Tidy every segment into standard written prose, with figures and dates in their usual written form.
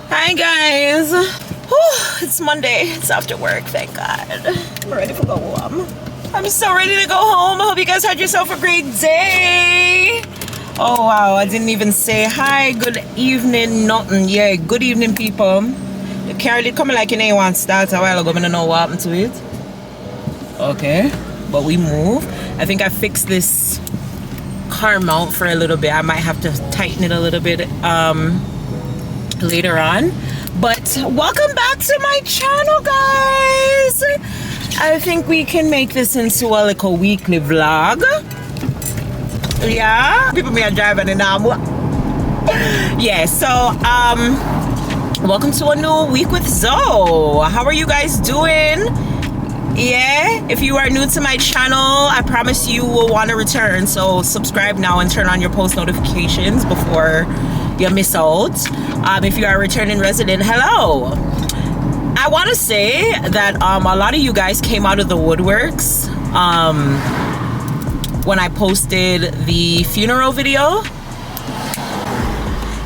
Hi guys. Whew, it's Monday. It's after work, thank God. I'm ready to go home. I'm so ready to go home. I hope you guys had yourself a great day. Oh wow, I didn't even say hi, good evening, nothing. Yeah, good evening people. The car did come like you know want to start a while ago. I don't know what happened to it. Okay, but we move. I think I fixed this car mount for a little bit. I might have to tighten it a little bit later on. But welcome back to my channel, guys. I think we can make this into a little weekly vlog. Yeah, people may are driving and now. Yeah, so welcome to a new week with Zoe. How are you guys doing? Yeah, if you are new to my channel, I promise you will want to return, so subscribe now and turn on your post notifications before you miss out. If you are a returning resident, hello. I want to say that a lot of you guys came out of the woodworks when I posted the funeral video.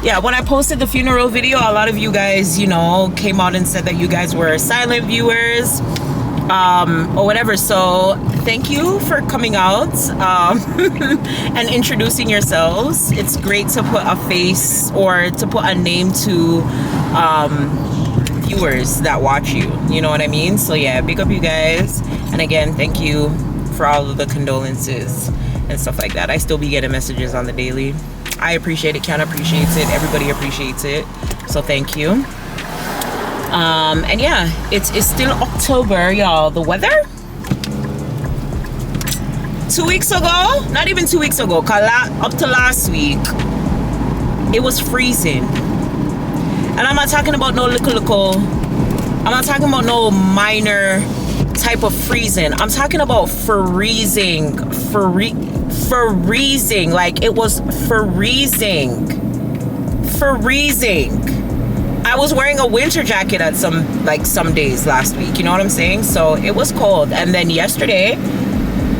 Yeah, when I posted the funeral video, a lot of you guys, you know, came out and said that you guys were silent viewers or whatever. So thank you for coming out and introducing yourselves. It's great to put a face or to put a name to viewers that watch you, you know what I mean? So yeah, big up you guys, and again, thank you for all of the condolences and stuff like that. I still be getting messages on the daily. I appreciate it, Ken appreciates it, everybody appreciates it, so thank you. And yeah, it's still October, y'all. The weather 2 weeks ago, not even 2 weeks ago, up to last week, it was freezing. And I'm not talking about no little, I'm not talking about no minor type of freezing. I'm talking about freezing, freezing, like it was freezing. I was wearing a winter jacket at some days last week, you know what I'm saying? So it was cold. And then yesterday,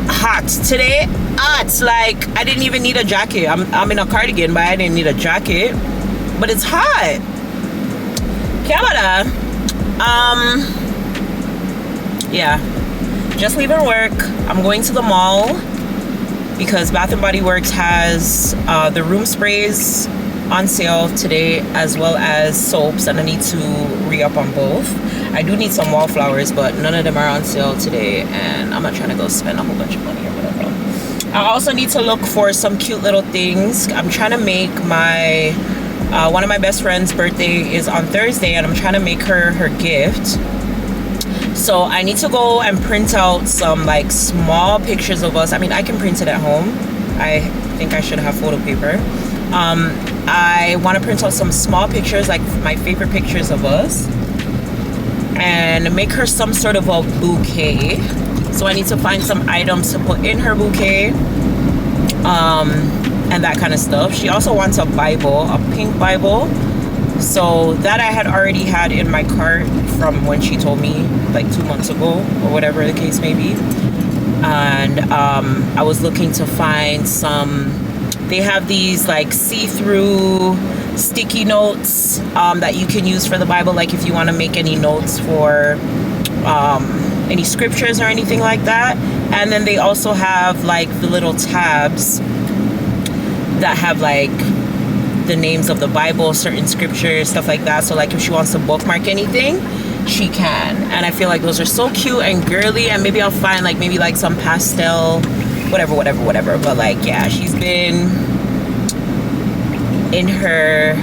hot. Today, hot. Like I didn't even need a jacket. I'm in a cardigan, but I didn't need a jacket. But it's hot. Camera. Yeah. Just leaving work. I'm going to the mall because Bath & Body Works has the room sprays on sale today, as well as soaps, and I need to re-up on both. I do need some wallflowers, but none of them are on sale today, and I'm not trying to go spend a whole bunch of money or whatever. I also need to look for some cute little things. I'm trying to make my one of my best friend's birthday is on Thursday, and I'm trying to make her gift. So I need to go and print out some like small pictures of us. I mean, I can print it at home. I think I should have photo paper. I want to print out some small pictures, like my favorite pictures of us, and make her some sort of a bouquet. So I need to find some items to put in her bouquet, and that kind of stuff. She also wants a Bible, a pink Bible. So that I had already had in my cart from when she told me like 2 months ago or whatever the case may be. And I was looking to find some. They have these like see-through sticky notes that you can use for the Bible, like if you want to make any notes for any scriptures or anything like that. And then they also have like the little tabs that have like the names of the Bible, certain scriptures, stuff like that. So like if she wants to bookmark anything, she can. And I feel like those are so cute and girly, and maybe I'll find like maybe like some pastel whatever. But like, yeah, she's been in her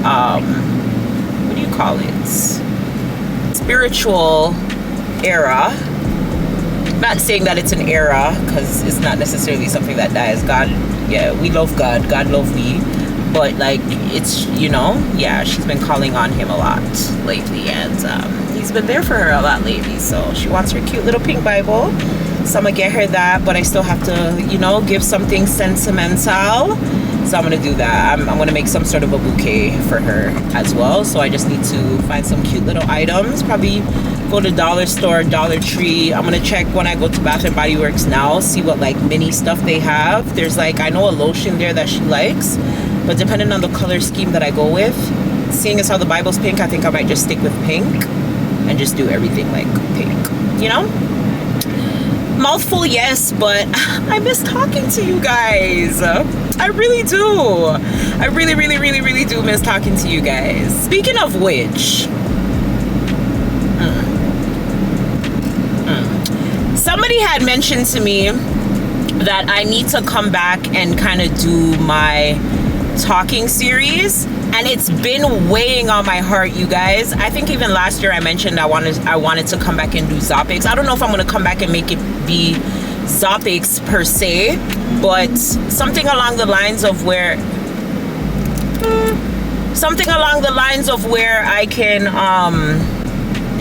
what do you call it, spiritual era. Not saying that it's an era, because it's not necessarily something that dies. God, yeah, we love God love we, but like it's, you know, yeah, she's been calling on him a lot lately, and he's been there for her a lot lately. So she wants her cute little pink Bible. So I'm gonna get her that, but I still have to, you know, give something sentimental. So I'm gonna do that. I'm gonna make some sort of a bouquet for her as well. So I just need to find some cute little items. Probably go to dollar store, Dollar Tree. I'm gonna check when I go to Bath & Body Works now, see what like mini stuff they have. There's like, I know a lotion there that she likes, but depending on the color scheme that I go with, seeing as how the Bible's pink, I think I might just stick with pink and just do everything like pink, you know? Mouthful, yes, but I miss talking to you guys. I really do. I really, really, really, really do miss talking to you guys. Speaking of which, somebody had mentioned to me that I need to come back and kind of do my talking series, and it's been weighing on my heart, you guys. I think even last year I mentioned I wanted to come back and do topics. I don't know if I'm going to come back and make it be topics per se, but something along the lines of where I can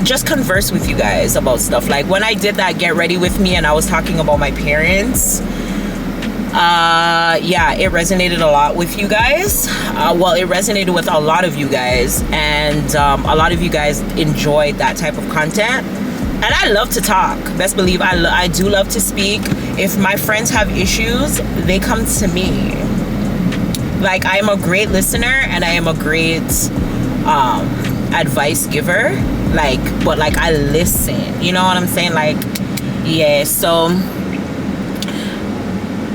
just converse with you guys about stuff. Like when I did that Get Ready With Me and I was talking about my parents, yeah, it resonated a lot with you guys. Well, it resonated with a lot of you guys, and a lot of you guys enjoyed that type of content. And I love to talk. Best believe I do love to speak. If my friends have issues, they come to me. Like, I am a great listener and I am a great advice giver. Like, but like I listen. You know what I'm saying? Like, yeah, so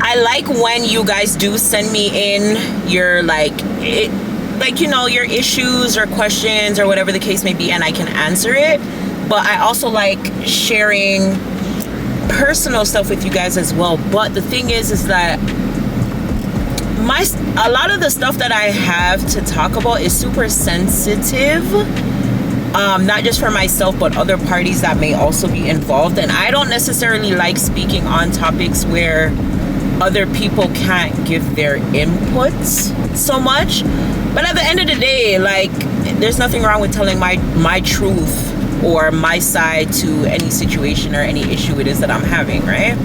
I like when you guys do send me in your your issues or questions or whatever the case may be, and I can answer it. But I also like sharing personal stuff with you guys as well. But the thing is that a lot of the stuff that I have to talk about is super sensitive. Not just for myself, but other parties that may also be involved. And I don't necessarily like speaking on topics where other people can't give their inputs so much. But at the end of the day, like, there's nothing wrong with telling my truth or my side to any situation or any issue it is that I'm having, right?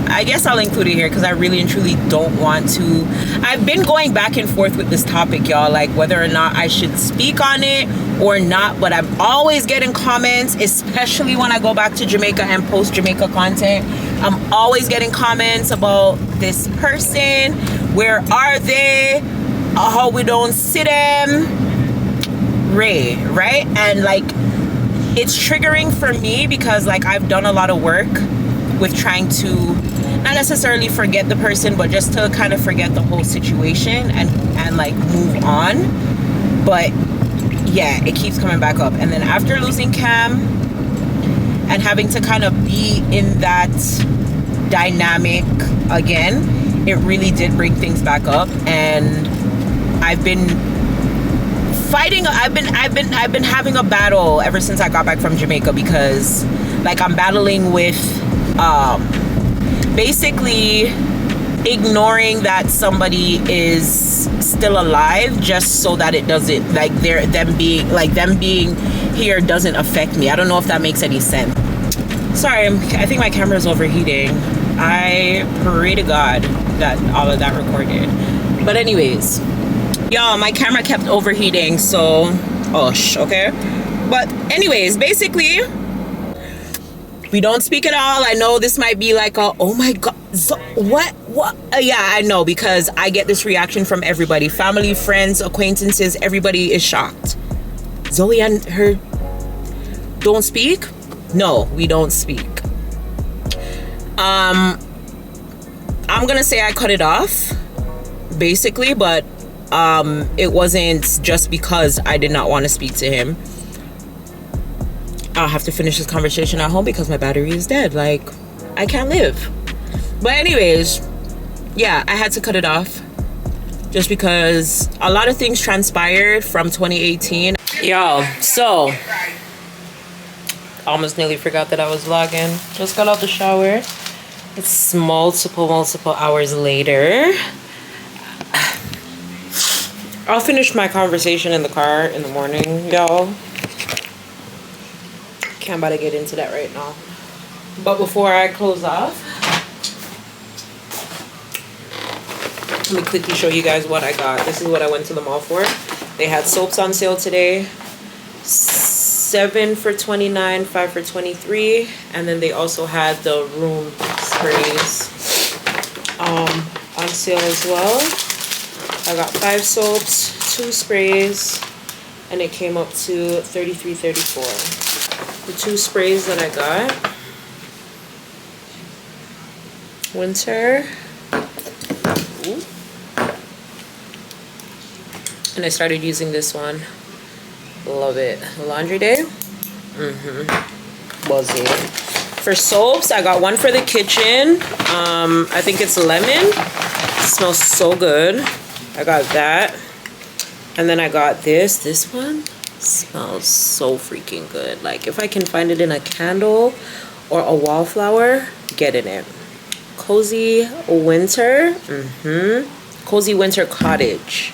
I guess I'll include it here because I really and truly don't want to. I've been going back and forth with this topic, y'all, like whether or not I should speak on it or not. But I'm always getting comments, especially when I go back to Jamaica and post Jamaica content. I'm always getting comments about this person. Where are they? How we don't see them. Right? And like, it's triggering for me because like I've done a lot of work with trying to not necessarily forget the person, but just to kind of forget the whole situation and like move on. But yeah, it keeps coming back up. And then after losing Cam and having to kind of be in that dynamic again, it really did bring things back up. And I've been fighting. I've been having a battle ever since I got back from Jamaica, because like I'm battling with basically ignoring that somebody is still alive just so that it doesn't, like, them being here doesn't affect me. I don't know if that makes any sense. Sorry, I think my camera is overheating. I pray to God that all of that recorded. But anyways, y'all, my camera kept overheating, so okay. But anyways, basically, we don't speak at all. I know this might be like a, oh my God, what? Yeah, I know, because I get this reaction from everybody. Family, friends, acquaintances, everybody is shocked. Zoe and her don't speak? No, we don't speak. I'm gonna say I cut it off, basically, but it wasn't just because I did not want to speak to him. I'll have to finish this conversation at home because my battery is dead. Like, I can't live. But anyways, yeah, I had to cut it off just because a lot of things transpired from 2018. Y'all, so almost nearly forgot that I was vlogging. Just got out the shower. It's multiple hours later. I'll finish my conversation in the car in the morning, y'all. Can't about to get into that right now. But before I close off, let me quickly show you guys what I got. This is what I went to the mall for. They had soaps on sale today. 7 for $29, 5 for $23, and then they also had the room sprays. on sale as well. I got 5 soaps, 2 sprays, and it came up to $33.34. The 2 sprays that I got, winter, ooh, and I started using this one. Love it. Laundry day, buzzy. For soaps, I got one for the kitchen. I think it's lemon. It smells so good. I got that. And then I got this one. Smells so freaking good. Like, if I can find it in a candle or a wallflower, get in it. Cozy Winter. Cozy Winter Cottage.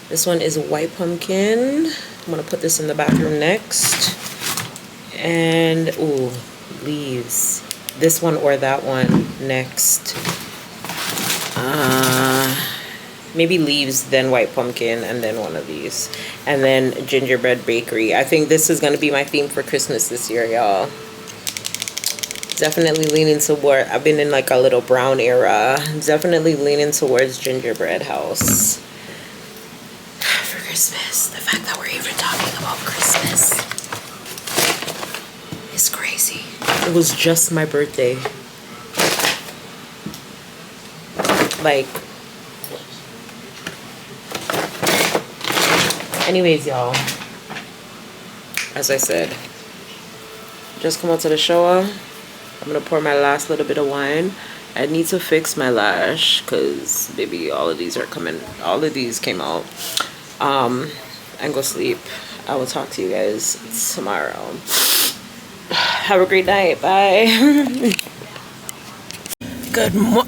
This one is white pumpkin. I'm gonna put this in the bathroom next. And ooh, leaves. This one or that one next. Maybe leaves, then white pumpkin, and then one of these. And then gingerbread bakery. I think this is gonna be my theme for Christmas this year, y'all. Definitely leaning toward, I've been in like a little brown era. Definitely leaning towards gingerbread house. For Christmas. The fact that we're even talking about Christmas is crazy. It was just my birthday. Like, anyways, y'all, as I said, just come out to the shower. I'm gonna pour my last little bit of wine. I need to fix my lash because baby, all of these came out. And go sleep. I will talk to you guys tomorrow. Have a great night. Bye. Good morning.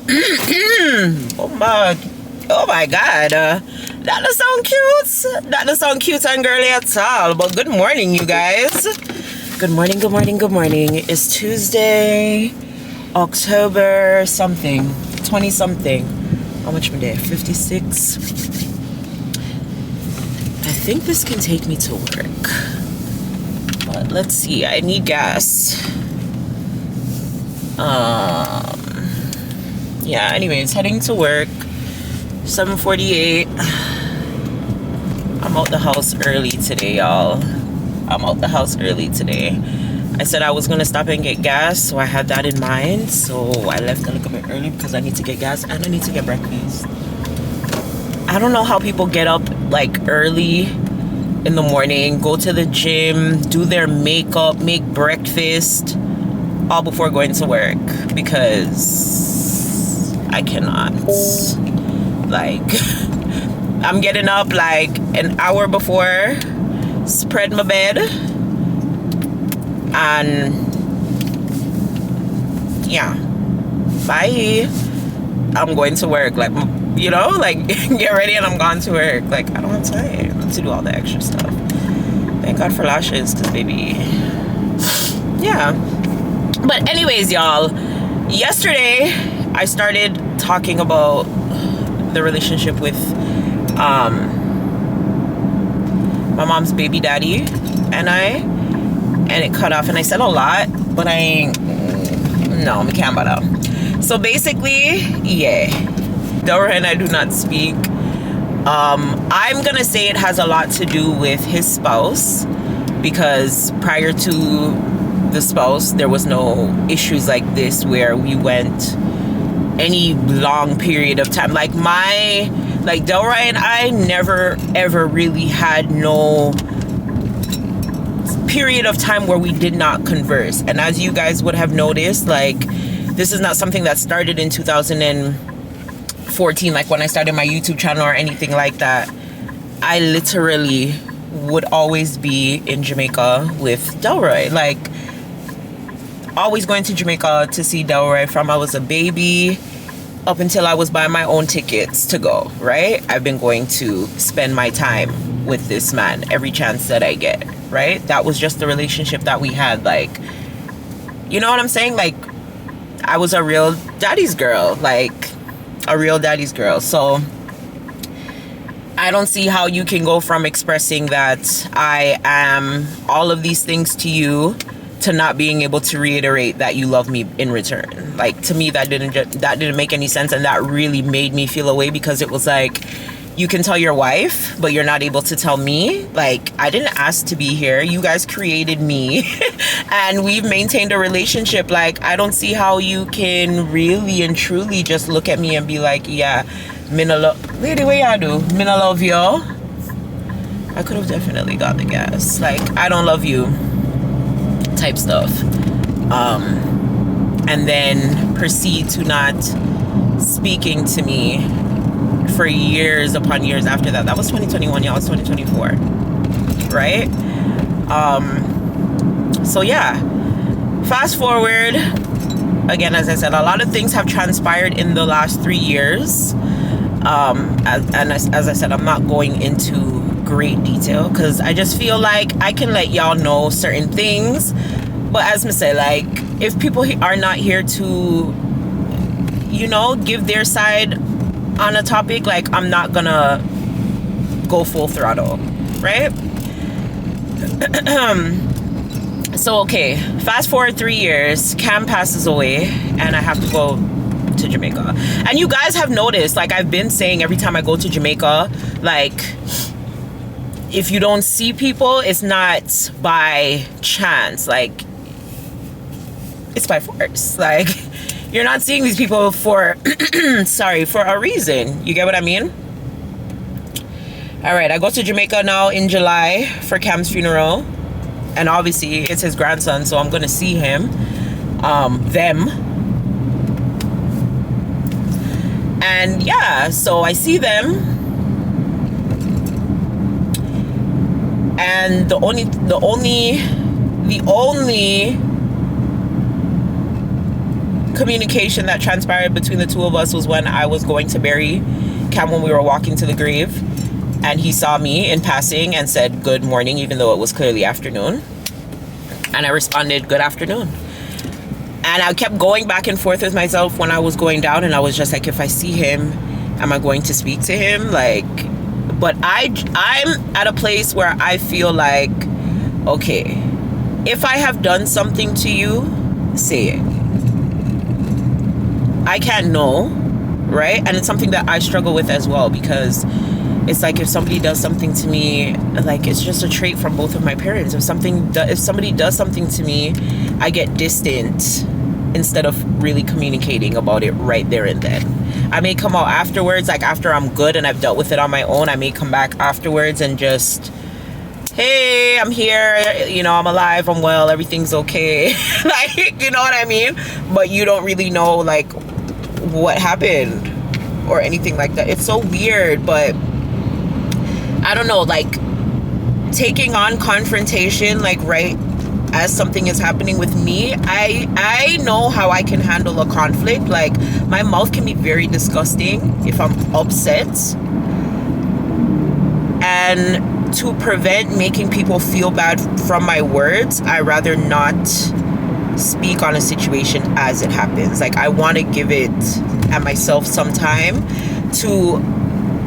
Oh my god. That doesn't sound cute. That doesn't sound cute and girly at all. But good morning, you guys. Good morning, good morning, good morning. It's Tuesday, October something, 20 something. How much my day? 56. I think this can take me to work. But let's see. I need gas. Yeah, anyways, heading to work. 7:48. I'm out the house early today, y'all. I'm out the house early today. I said I was gonna stop and get gas, so I had that in mind. So I left a little bit early because I need to get gas and I need to get breakfast. I don't know how people get up like early in the morning, go to the gym, do their makeup, make breakfast, all before going to work, because I cannot. Like, I'm getting up like an hour before, spread my bed, and yeah, bye. I'm going to work. Like, you know, like, get ready and I'm gone to work. Like, I don't have time to do all the extra stuff. Thank God for lashes, because baby, yeah. But anyways, y'all, yesterday I started talking about the relationship with my mom's baby daddy and it cut off, and I said a lot, but I can't bother. So basically, yeah, Dora and I do not speak. I'm gonna say it has a lot to do with his spouse, because prior to the spouse there was no issues like this where we went any long period of time. Like Dora and I never ever really had no period of time where we did not converse. And as you guys would have noticed, like, this is not something that started in 2014, like when I started my YouTube channel or anything like that. I literally would always be in Jamaica with Delroy, like always going to Jamaica to see Delroy from I was a baby up until I was buying my own tickets to go, right? I've been going to spend my time with this man every chance that I get, right? That was just the relationship that we had. Like, you know what I'm saying? Like, I was a real daddy's girl, like a real daddy's girl. So I don't see how you can go from expressing that I am all of these things to you to not being able to reiterate that you love me in return. Like, to me, that didn't make any sense, and that really made me feel away, because it was like, you can tell your wife, but you're not able to tell me. Like, I didn't ask to be here. You guys created me and we've maintained a relationship. Like, I don't see how you can really and truly just look at me and be like, yeah, mina love, lady, what y'all do? Mina love y'all. I could have definitely got the gas. Like, I don't love you type stuff. And then proceed to not speaking to me for years upon years after that. That was 2021, y'all. It's 2024, right? So yeah, fast forward again, as I said, a lot of things have transpired in the last 3 years, as I said, I'm not going into great detail because I just feel like I can let y'all know certain things, but as I say, like, if people are not here to, you know, give their side on a topic, like, I'm not gonna go full throttle, right? So, okay, fast forward 3 years, Cam passes away, and I have to go to Jamaica. And you guys have noticed, like, I've been saying every time I go to Jamaica, like, if you don't see people, it's not by chance, like, it's by force. Like, you're not seeing these people for sorry, for a reason. You get what I mean? All right, I go to Jamaica now in July for Cam's funeral, and obviously it's his grandson, so I'm gonna see him, them, and yeah, so I see them, and the only communication that transpired between the two of us was when I was going to bury Cam, when we were walking to the grave, and he saw me in passing and said good morning, even though it was clearly afternoon, and I responded good afternoon. And I kept going back and forth with myself when I was going down, and I was just like, if I see him, am I going to speak to him? Like, but I'm at a place where I feel like, okay, if I have done something to you, say it. I can't know, right? And it's something that I struggle with as well, because it's like, if somebody does something to me, like, it's just a trait from both of my parents. If somebody does something to me, I get distant instead of really communicating about it right there and then. I may come out afterwards, like after I'm good and I've dealt with it on my own, I may come back afterwards and just, hey, I'm here, you know, I'm alive, I'm well, everything's okay. Like, you know what I mean? But you don't really know, like, what happened or anything like that. It's so weird, but I don't know, like, taking on confrontation, like, right as something is happening with me, I know how I can handle a conflict. Like, my mouth can be very disgusting if I'm upset, and to prevent making people feel bad from my words, I rather not speak on a situation as it happens. Like, I want to give it and myself some time to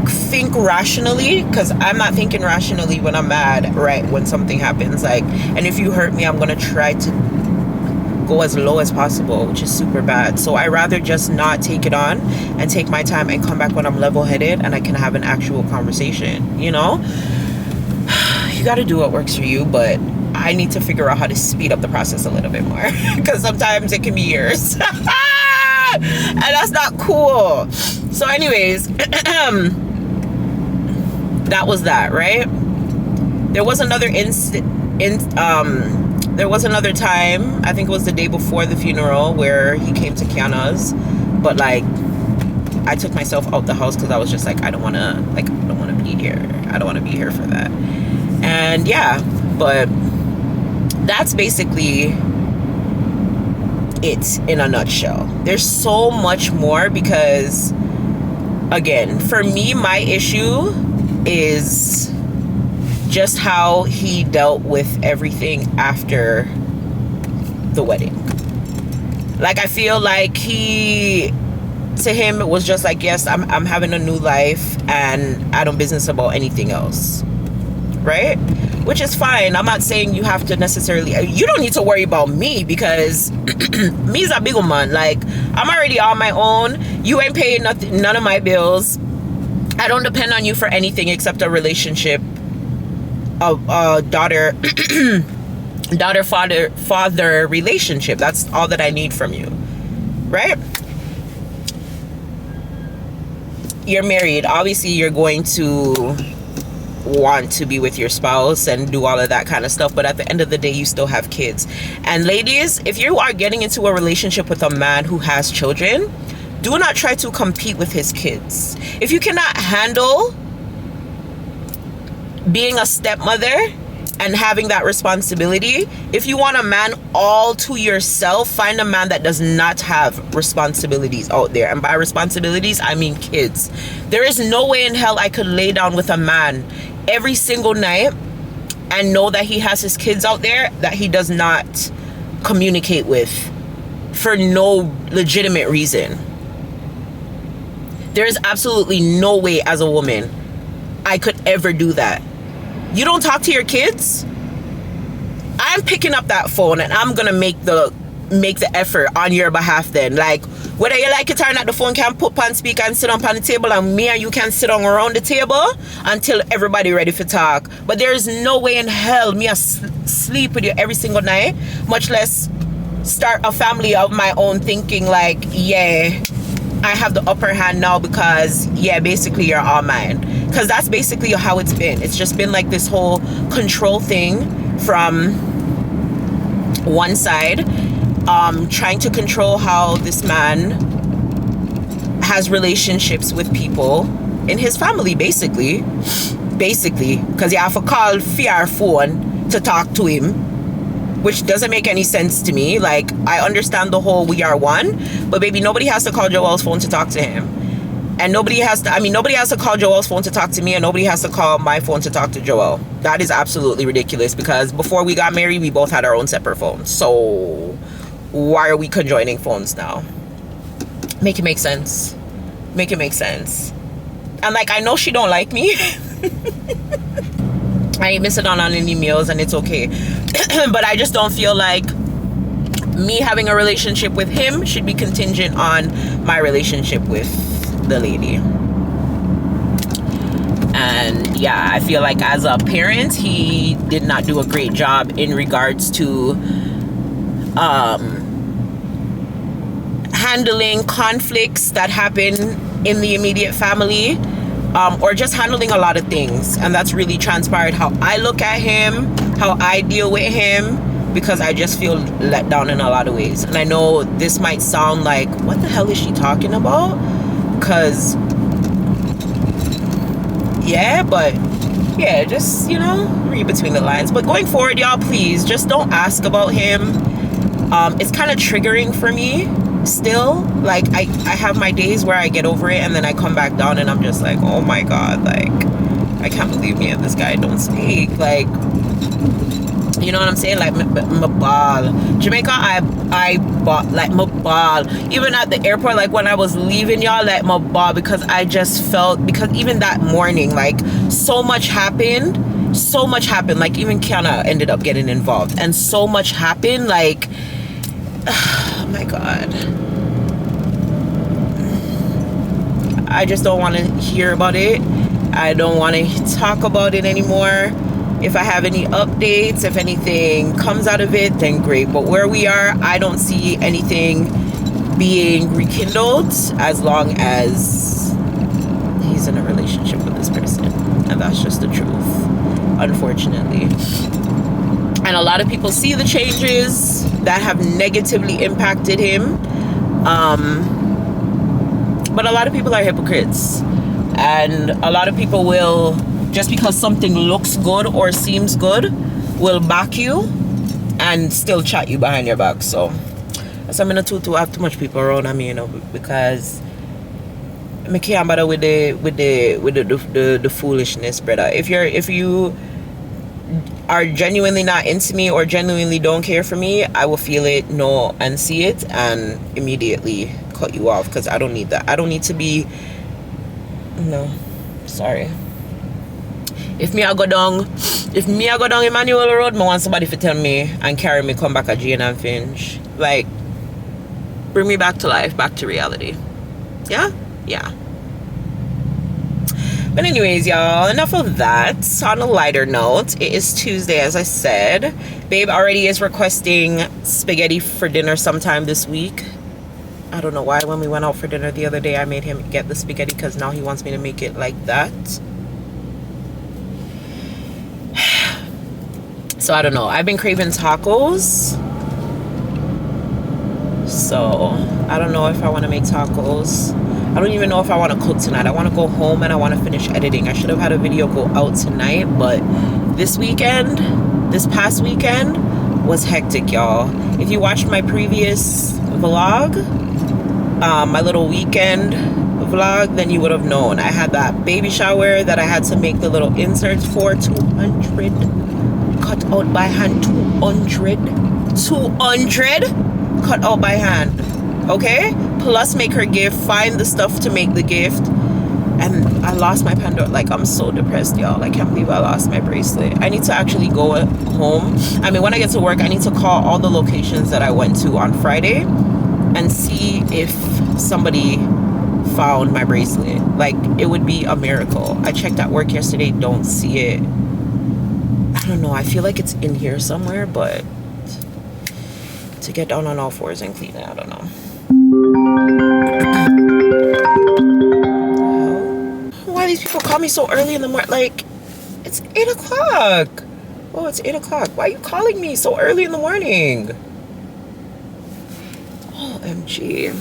think rationally, because I'm not thinking rationally when I'm mad, right, when something happens. Like, and if you hurt me, I'm gonna try to go as low as possible, which is super bad. So I rather just not take it on and take my time and come back when I'm level-headed and I can have an actual conversation, you know? You got to do what works for you, but I need to figure out how to speed up the process a little bit more, because sometimes it can be years. And that's not cool. So anyways, that was that, right? There was another there was another time, I think it was the day before the funeral, where he came to Kiana's, but like, I took myself out the house because I was just like, I don't want to be here. I don't want to be here for that. And yeah, but that's basically it in a nutshell. There's so much more, because again, for me, my issue is just how he dealt with everything after the wedding. Like, I feel like to him, it was just like, yes, I'm having a new life and I don't business about anything else, right? which is fine. I'm not saying you have to necessarily, you don't need to worry about me, because me's a big woman. Like, I'm already on my own. You ain't paying nothing, none of my bills. I don't depend on you for anything except a relationship, a daughter father relationship. That's all that I need from you, right? You're married, obviously you're going to want to be with your spouse and do all of that kind of stuff, but at the end of the day, you still have kids. And ladies, if you are getting into a relationship with a man who has children, do not try to compete with his kids. If you cannot handle being a stepmother and having that responsibility, if you want a man all to yourself, find a man that does not have responsibilities out there. And by responsibilities, I mean kids. There is no way in hell I could lay down with a man every single night and know that he has his kids out there that he does not communicate with for no legitimate reason. There is absolutely no way as a woman I could ever do that. You don't talk to your kids? I'm picking up that phone and I'm gonna make the effort on your behalf then. Like, whether you like it or not, the phone can put on speaker and sit on the table, and me and you can sit on around the table until everybody ready for talk. But there is no way in hell me sleep with you every single night, much less start a family of my own thinking like, yeah, I have the upper hand now because, yeah, basically you're all mine. Because that's basically how it's been. It's just been like this whole control thing from one side, trying to control how this man has relationships with people in his family, basically, because you have to call via phone to talk to him, which doesn't make any sense to me. Like, I understand the whole we are one, but baby, nobody has to call Joel's phone to talk to him. And nobody has to call Joel's phone to talk to me, and nobody has to call my phone to talk to Joel. That is absolutely ridiculous, because before we got married, we both had our own separate phones. So why are we conjoining phones now? Make it make sense. Make it make sense. And like, I know she don't like me. I ain't missing on any meals, and it's okay. But I just don't feel like me having a relationship with him should be contingent on my relationship with the lady. And yeah, I feel like as a parent, he did not do a great job in regards to handling conflicts that happen in the immediate family, or just handling a lot of things. And that's really transpired how I look at him, how I deal with him, because I just feel let down in a lot of ways. And I know this might sound like, what the hell is she talking about? Because yeah, but yeah, just, you know, read between the lines. But going forward, y'all, please just don't ask about him. It's kind of triggering for me still. Like, I have my days where I get over it, and then I come back down and I'm just like, oh my god, like, I can't believe me and this guy don't speak. Like, you know what I'm saying? Like, my ball. Jamaica, I bought, like, my ball. Even at the airport, like, when I was leaving, y'all, like, my ball, because I just felt, because even that morning, like, so much happened. Like, even Kiana ended up getting involved, and so much happened. Like, oh my god, I just don't want to hear about it. I don't want to talk about it anymore. If I have any updates, if anything comes out of it, then great. But where we are, I don't see anything being rekindled as long as he's in a relationship with this person. And that's just the truth, unfortunately. And a lot of people see the changes that have negatively impacted him. But a lot of people are hypocrites. And a lot of people will, just because something looks good or seems good, will back you and still chat you behind your back. So I'm in a to have too much people around me, you know, because I can't bother with the foolishness, brother. If you are genuinely not into me or genuinely don't care for me, I will feel it, know, and see it, and immediately cut you off, because I don't need that. I don't need to be, no, sorry. If me I go down Emmanuel Road, I want somebody to tell me and carry me come back at Jane and Finch. Like, bring me back to life, back to reality. Yeah? Yeah. But anyways, y'all, enough of that. On a lighter note, it is Tuesday, as I said. Babe already is requesting spaghetti for dinner sometime this week. I don't know why when we went out for dinner the other day, I made him get the spaghetti because now he wants me to make it like that. So I don't know. I've been craving tacos. So I don't know if I want to make tacos. I don't even know if I want to cook tonight. I want to go home and I want to finish editing. I should have had a video go out tonight, but this past weekend was hectic, y'all. If you watched my previous vlog, my little weekend vlog, then you would have known. I had that baby shower that I had to make the little inserts for. 200 cut out by hand. 200 cut out by hand. Okay, plus make her gift, find the stuff to make the gift, and I lost my Pandora. Like, I'm so depressed, y'all. I can't believe I lost my bracelet. I need to actually go home. I mean, when I get to work, I need to call all the locations that I went to on Friday and see if somebody found my bracelet. Like, it would be a miracle. I checked at work yesterday, don't see it. I don't know, I feel like it's in here somewhere, but to get down on all fours and clean it, I don't know. Why these people call me so early in the morning? Like, it's 8 o'clock. Oh, it's 8 o'clock. Why are you calling me so early in the morning? OMG.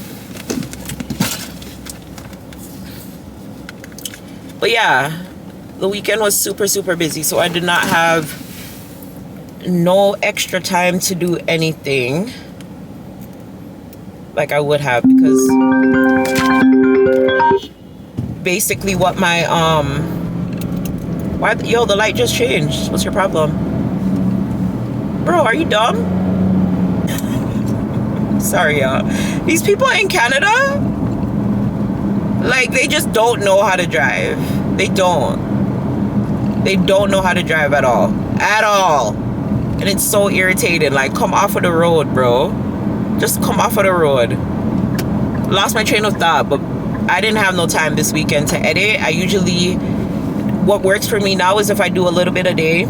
But yeah, the weekend was super, super busy. So I did not have no extra time to do anything like I would have, because basically what my yo, the light just changed. What's your problem, bro? Are you dumb? Sorry, y'all. These people in Canada, like, they just don't know how to drive. They don't know how to drive at all, and it's so irritating. Like, come off of the road, bro. Just come off of the road. Lost my train of thought, but I didn't have no time this weekend to edit. I usually, what works for me now is if I do a little bit a day,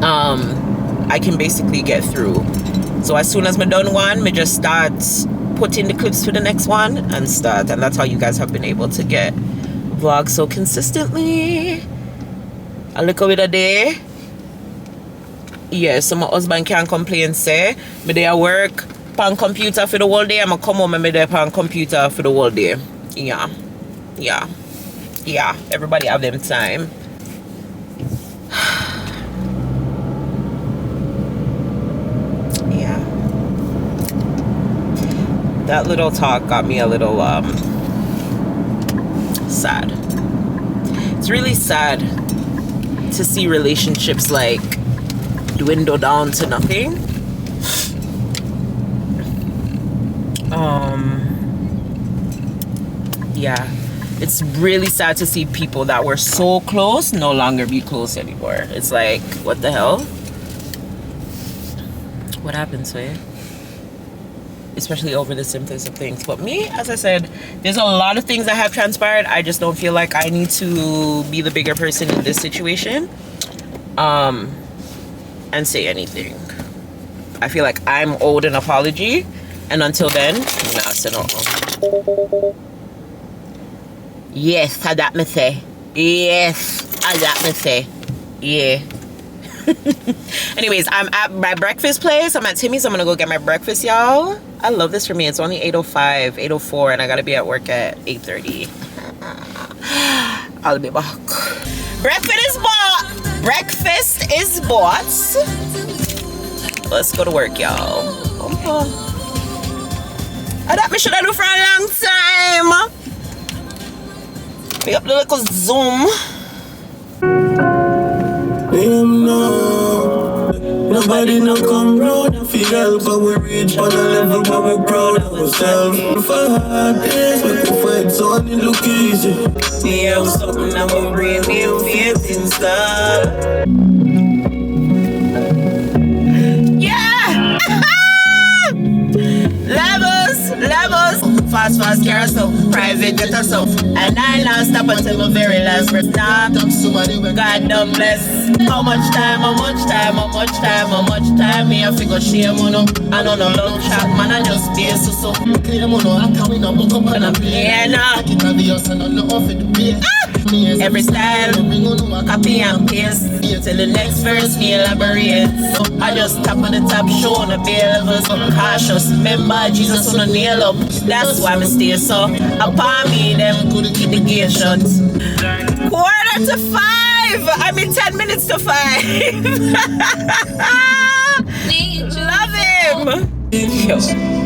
I can basically get through. So as soon as I'm done one, me just start putting the clips to the next one and start. And that's how you guys have been able to get vlogs so consistently. A little bit a day. Yeah, so my husband can't complain, say, me there at work, pan computer for the whole day, I'ma come home and me there pan computer for the whole day. Yeah. Everybody have them time. Yeah. That little talk got me a little sad. It's really sad to see relationships like dwindle down to nothing. Yeah, it's really sad to see people that were so close no longer be close anymore. It's like, what the hell? What happened to it? Especially over the simplest of things. But me, as I said, there's a lot of things that have transpired. I just don't feel like I need to be the bigger person in this situation and say anything. I feel like I'm owed an apology, and until then, nah, say no. Yes, I that me say. Yes, I that me say. Yeah. Anyways, I'm at my breakfast place. I'm at Timmy's. I'm gonna go get my breakfast, y'all. I love this for me. It's only 8:05, 8:04, and I gotta be at work at 8:30. I'll be back. Breakfast is bought. Breakfast is bought. Let's go to work, y'all. I thought me should have do for a long time. Pick up the little Zoom. Nobody no come round and feel help, but we reach on a level where we proud of ourselves. For hard days, we can fight so and it look easy. See, I'm something I'm a brain, me faith in stuff. Yeah! Levels, fast carousel, private jet or so. And I now stop until my very last breath. Nah, God don't bless. How much time, me I figure shame on no. I know no love chat, man, I just be so. And I'm playing now. Every style, copy and paste. Till the next verse, me elaborate. I just tap on the top, show on the levels. Cautious, remember Jesus on the nail up. That's why I stay so. Upon me, them keep the gate shut. 4:45. I mean 10 minutes to 5. Love him. Yo.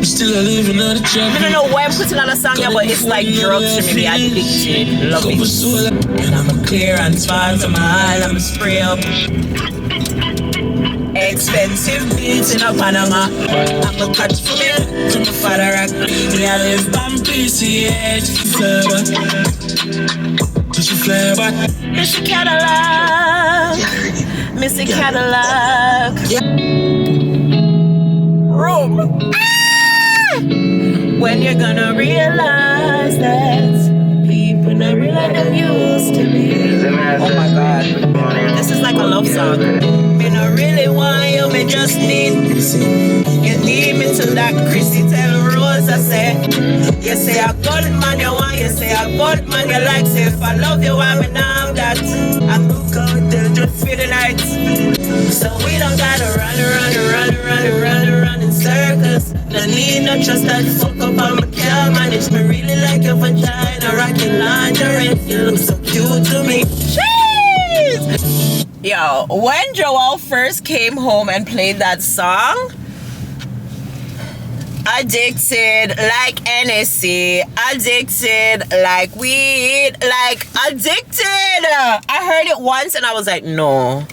Still living on the job. I don't know why I'm putting on a song here, but it's like drugs for me. Addicted. Love it. And I'm a clear and spot to my eye. I'm a spray up. Expensive beats in a Panama. I'm a catch for me. From the father rock. Me I live on PCH. Just a flavor. Mr. Cadillac. Mr. Cadillac. Room. When you're gonna realize that people not really like them used to be. Oh my God. This is like a love song. Me not really want you, me just need. You need me to that Chrissy tell Rose I say. You say a good man you want, you say a good man you like. Say if I love you, I mean now that I look out there just for the night. So we don't gotta run in circles. No need no trust that fuck up on my car manage. Me really like your vagina, rocking lingerie. You look so cute to me. Jeez! Yo, when Joel first came home and played that song, addicted like NSC, addicted like weed, like addicted. I heard it once and I was like, no,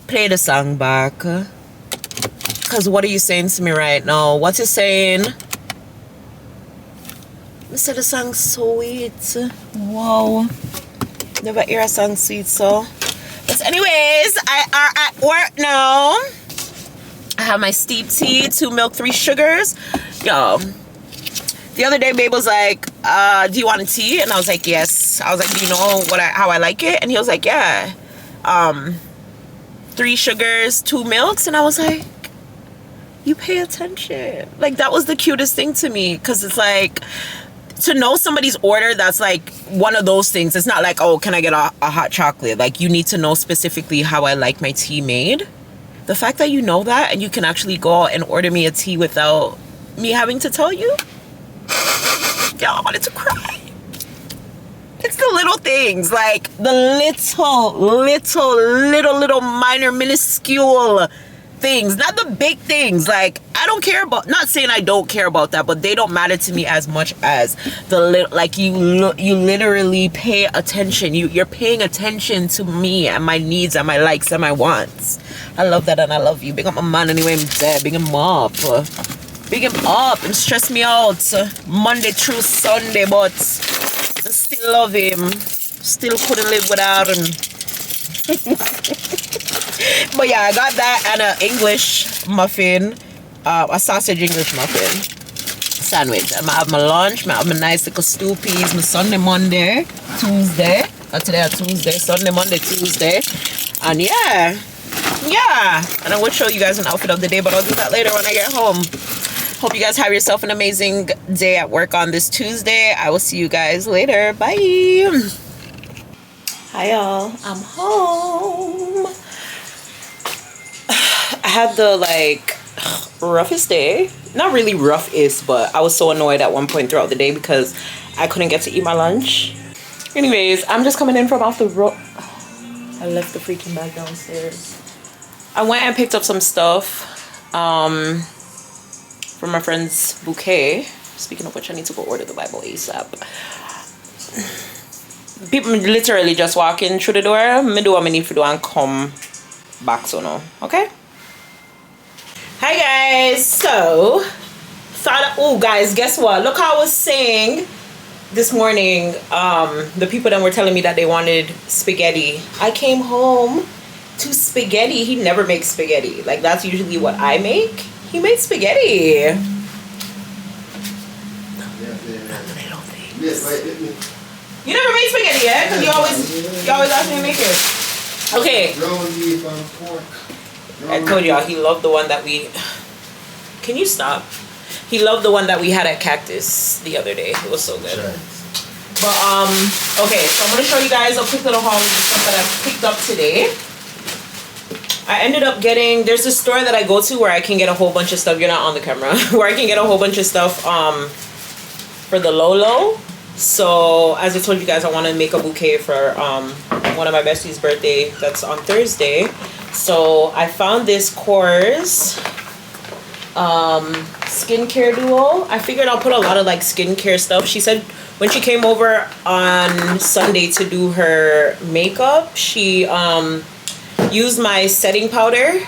play the song back. Because what are you saying to me right now? What you saying? I said the song sweet. Wow. Never hear a song sweet so. But anyways, I are at work now. I have my steep tea, 2 milk, 3 sugars. Yo, the other day babe was like, do you want a tea? And I was like, yes. I was like, do you know how I like it? And he was like, yeah. 3 sugars, 2 milks. And I was like, you pay attention. Like, that was the cutest thing to me, because it's like, to know somebody's order, that's like one of those things. It's not like, oh, can I get a hot chocolate? Like, you need to know specifically how I like my tea made. The fact that you know that and you can actually go out and order me a tea without me having to tell you, yo, I wanted to cry. It's the little things, like the little minor minuscule things, not the big things. Like, I don't care about, not saying I don't care about that, but they don't matter to me as much as the like you literally pay attention. You're paying attention to me and my needs and my likes and my wants. I love that and I love you. Big up my man anyway. I'm dead. Big him up. Big him up. Him stress me out Monday through Sunday, but I still love him. Still couldn't live without him. But yeah, I got that and an English muffin, a sausage English muffin sandwich. I have my lunch, I have my nice little stew peas, my Sunday, Monday, Tuesday. Today are Tuesday, Sunday, Monday, Tuesday. And yeah. And I will show you guys an outfit of the day, but I'll do that later when I get home. Hope you guys have yourself an amazing day at work on this Tuesday. I will see you guys later. Bye. Hi y'all, I'm home. I had the like roughest day. Not really roughest, but I was so annoyed at one point throughout the day because I couldn't get to eat my lunch. Anyways, I'm just coming in from off the road. I left the freaking bag downstairs. I went and picked up some stuff from my friend's bouquet. Speaking of which, I need to go order the Bible ASAP. People literally just walk in through the door. Me do what I need to do and come back, so no. Okay? Anyways, so oh guys, guess what? Look how I was saying this morning, the people that were telling me that they wanted spaghetti. I came home to spaghetti. He never makes spaghetti. Like, that's usually what I make. He made spaghetti. The little things. You never made spaghetti yet? Because you always ask me to make it. Okay. I told y'all he loved the one that we... Can you stop? He loved the one that we had at Cactus the other day. It was so good. But, okay. So I'm going to show you guys a quick little haul of the stuff that I picked up today. I ended up getting... There's a store that I go to where I can get a whole bunch of stuff. You're not on the camera. Where I can get a whole bunch of stuff for the Lolo. So, as I told you guys, I want to make a bouquet for one of my besties' birthday. That's on Thursday. So, I found this Kors skincare duo. I figured I'll put a lot of like skincare stuff. She said when she came over on Sunday to do her makeup, she used my setting powder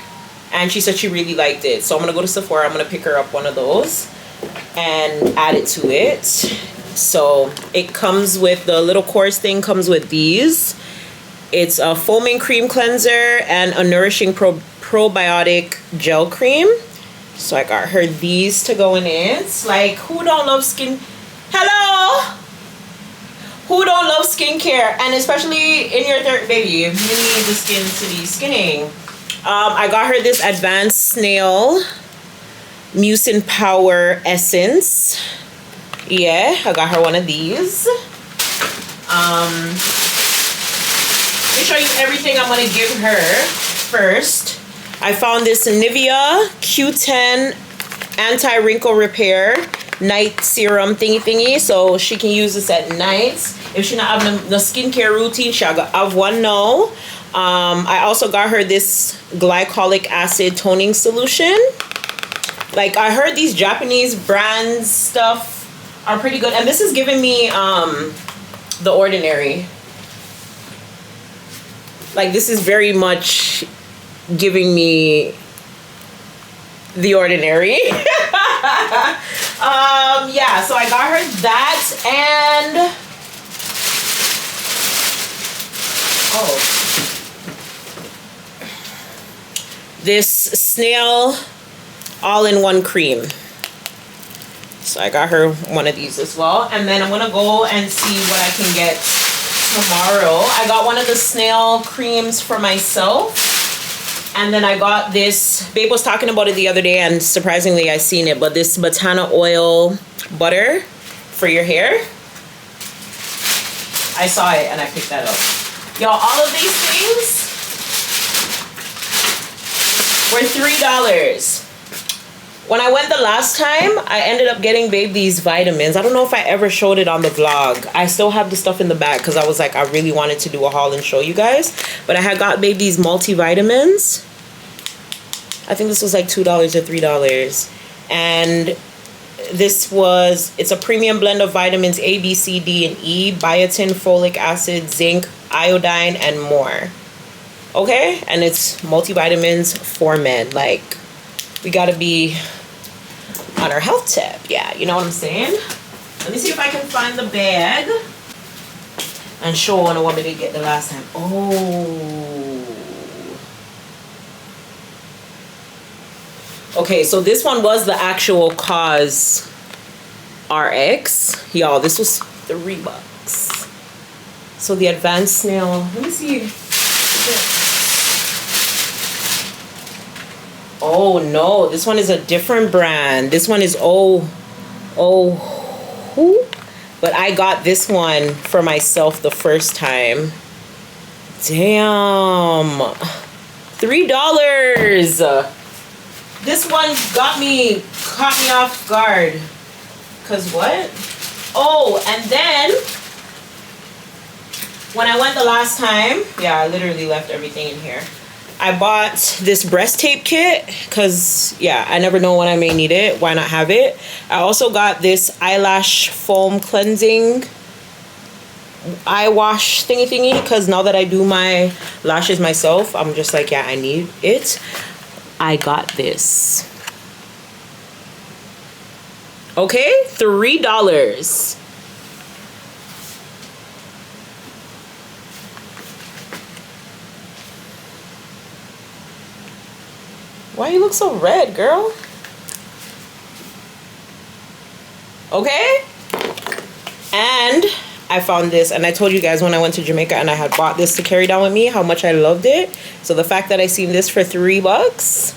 and she said she really liked it. So I'm gonna go to Sephora. I'm gonna pick her up one of those and add it to it. So it comes with the little Kors thing, comes with these. It's a foaming cream cleanser and a nourishing probiotic gel cream. So I got her these to go in it. It's like, who don't love skin? Hello? Who don't love skincare? And especially in your third baby, you need the skin to be skinning. I got her this Advanced Snail Mucin Power Essence. Yeah, I got her one of these. Let me show you everything I'm gonna give her first. I found this Nivea Q10 Anti-Wrinkle Repair Night Serum thingy. So she can use this at nights. If she not having the skincare routine, she'll have one now. I also got her this glycolic acid toning solution. Like, I heard these Japanese brands stuff are pretty good. And this is giving me The Ordinary. Like, this is very much giving me The Ordinary. Yeah, so I got her that, and this Snail all-in-one cream. So I got her one of these as well. And then I'm gonna go and see what I can get tomorrow. I got one of the Snail creams for myself. And then I got this, Babe was talking about it the other day and surprisingly I seen it, but this Botana oil butter for your hair. I saw it and I picked that up. Y'all, all of these things were $3. When I went the last time, I ended up getting Babe these vitamins. I don't know if I ever showed it on the vlog. I still have the stuff in the bag because I was like, I really wanted to do a haul and show you guys. But I had got Babe these multivitamins. I think this was like $2 or $3. And this was, it's a premium blend of vitamins A, B, C, D, and E, biotin, folic acid, zinc, iodine, and more. Okay? And it's multivitamins for men. Like, we gotta be on our health tip. Yeah, you know what I'm saying? Let me see if I can find the bag and show what I did get the last time. Oh. Okay, so this one was the actual Cause RX. Y'all, this was $3. So the Advanced Snail, let me see. Oh no, this one is a different brand. This one is who? But I got this one for myself the first time. Damn. $3. This one caught me off guard. Cause what? Oh, and then when I went the last time, yeah, I literally left everything in here. I bought this breast tape kit because, yeah, I never know when I may need it. Why not have it? I also got this eyelash foam cleansing eye wash thingy because now that I do my lashes myself, I'm just like, yeah, I need it. I got this. Okay, $3. Why you look so red, girl? Okay. And I found this, and I told you guys when I went to Jamaica and I had bought this to carry down with me how much I loved it. So the fact that I seen this for $3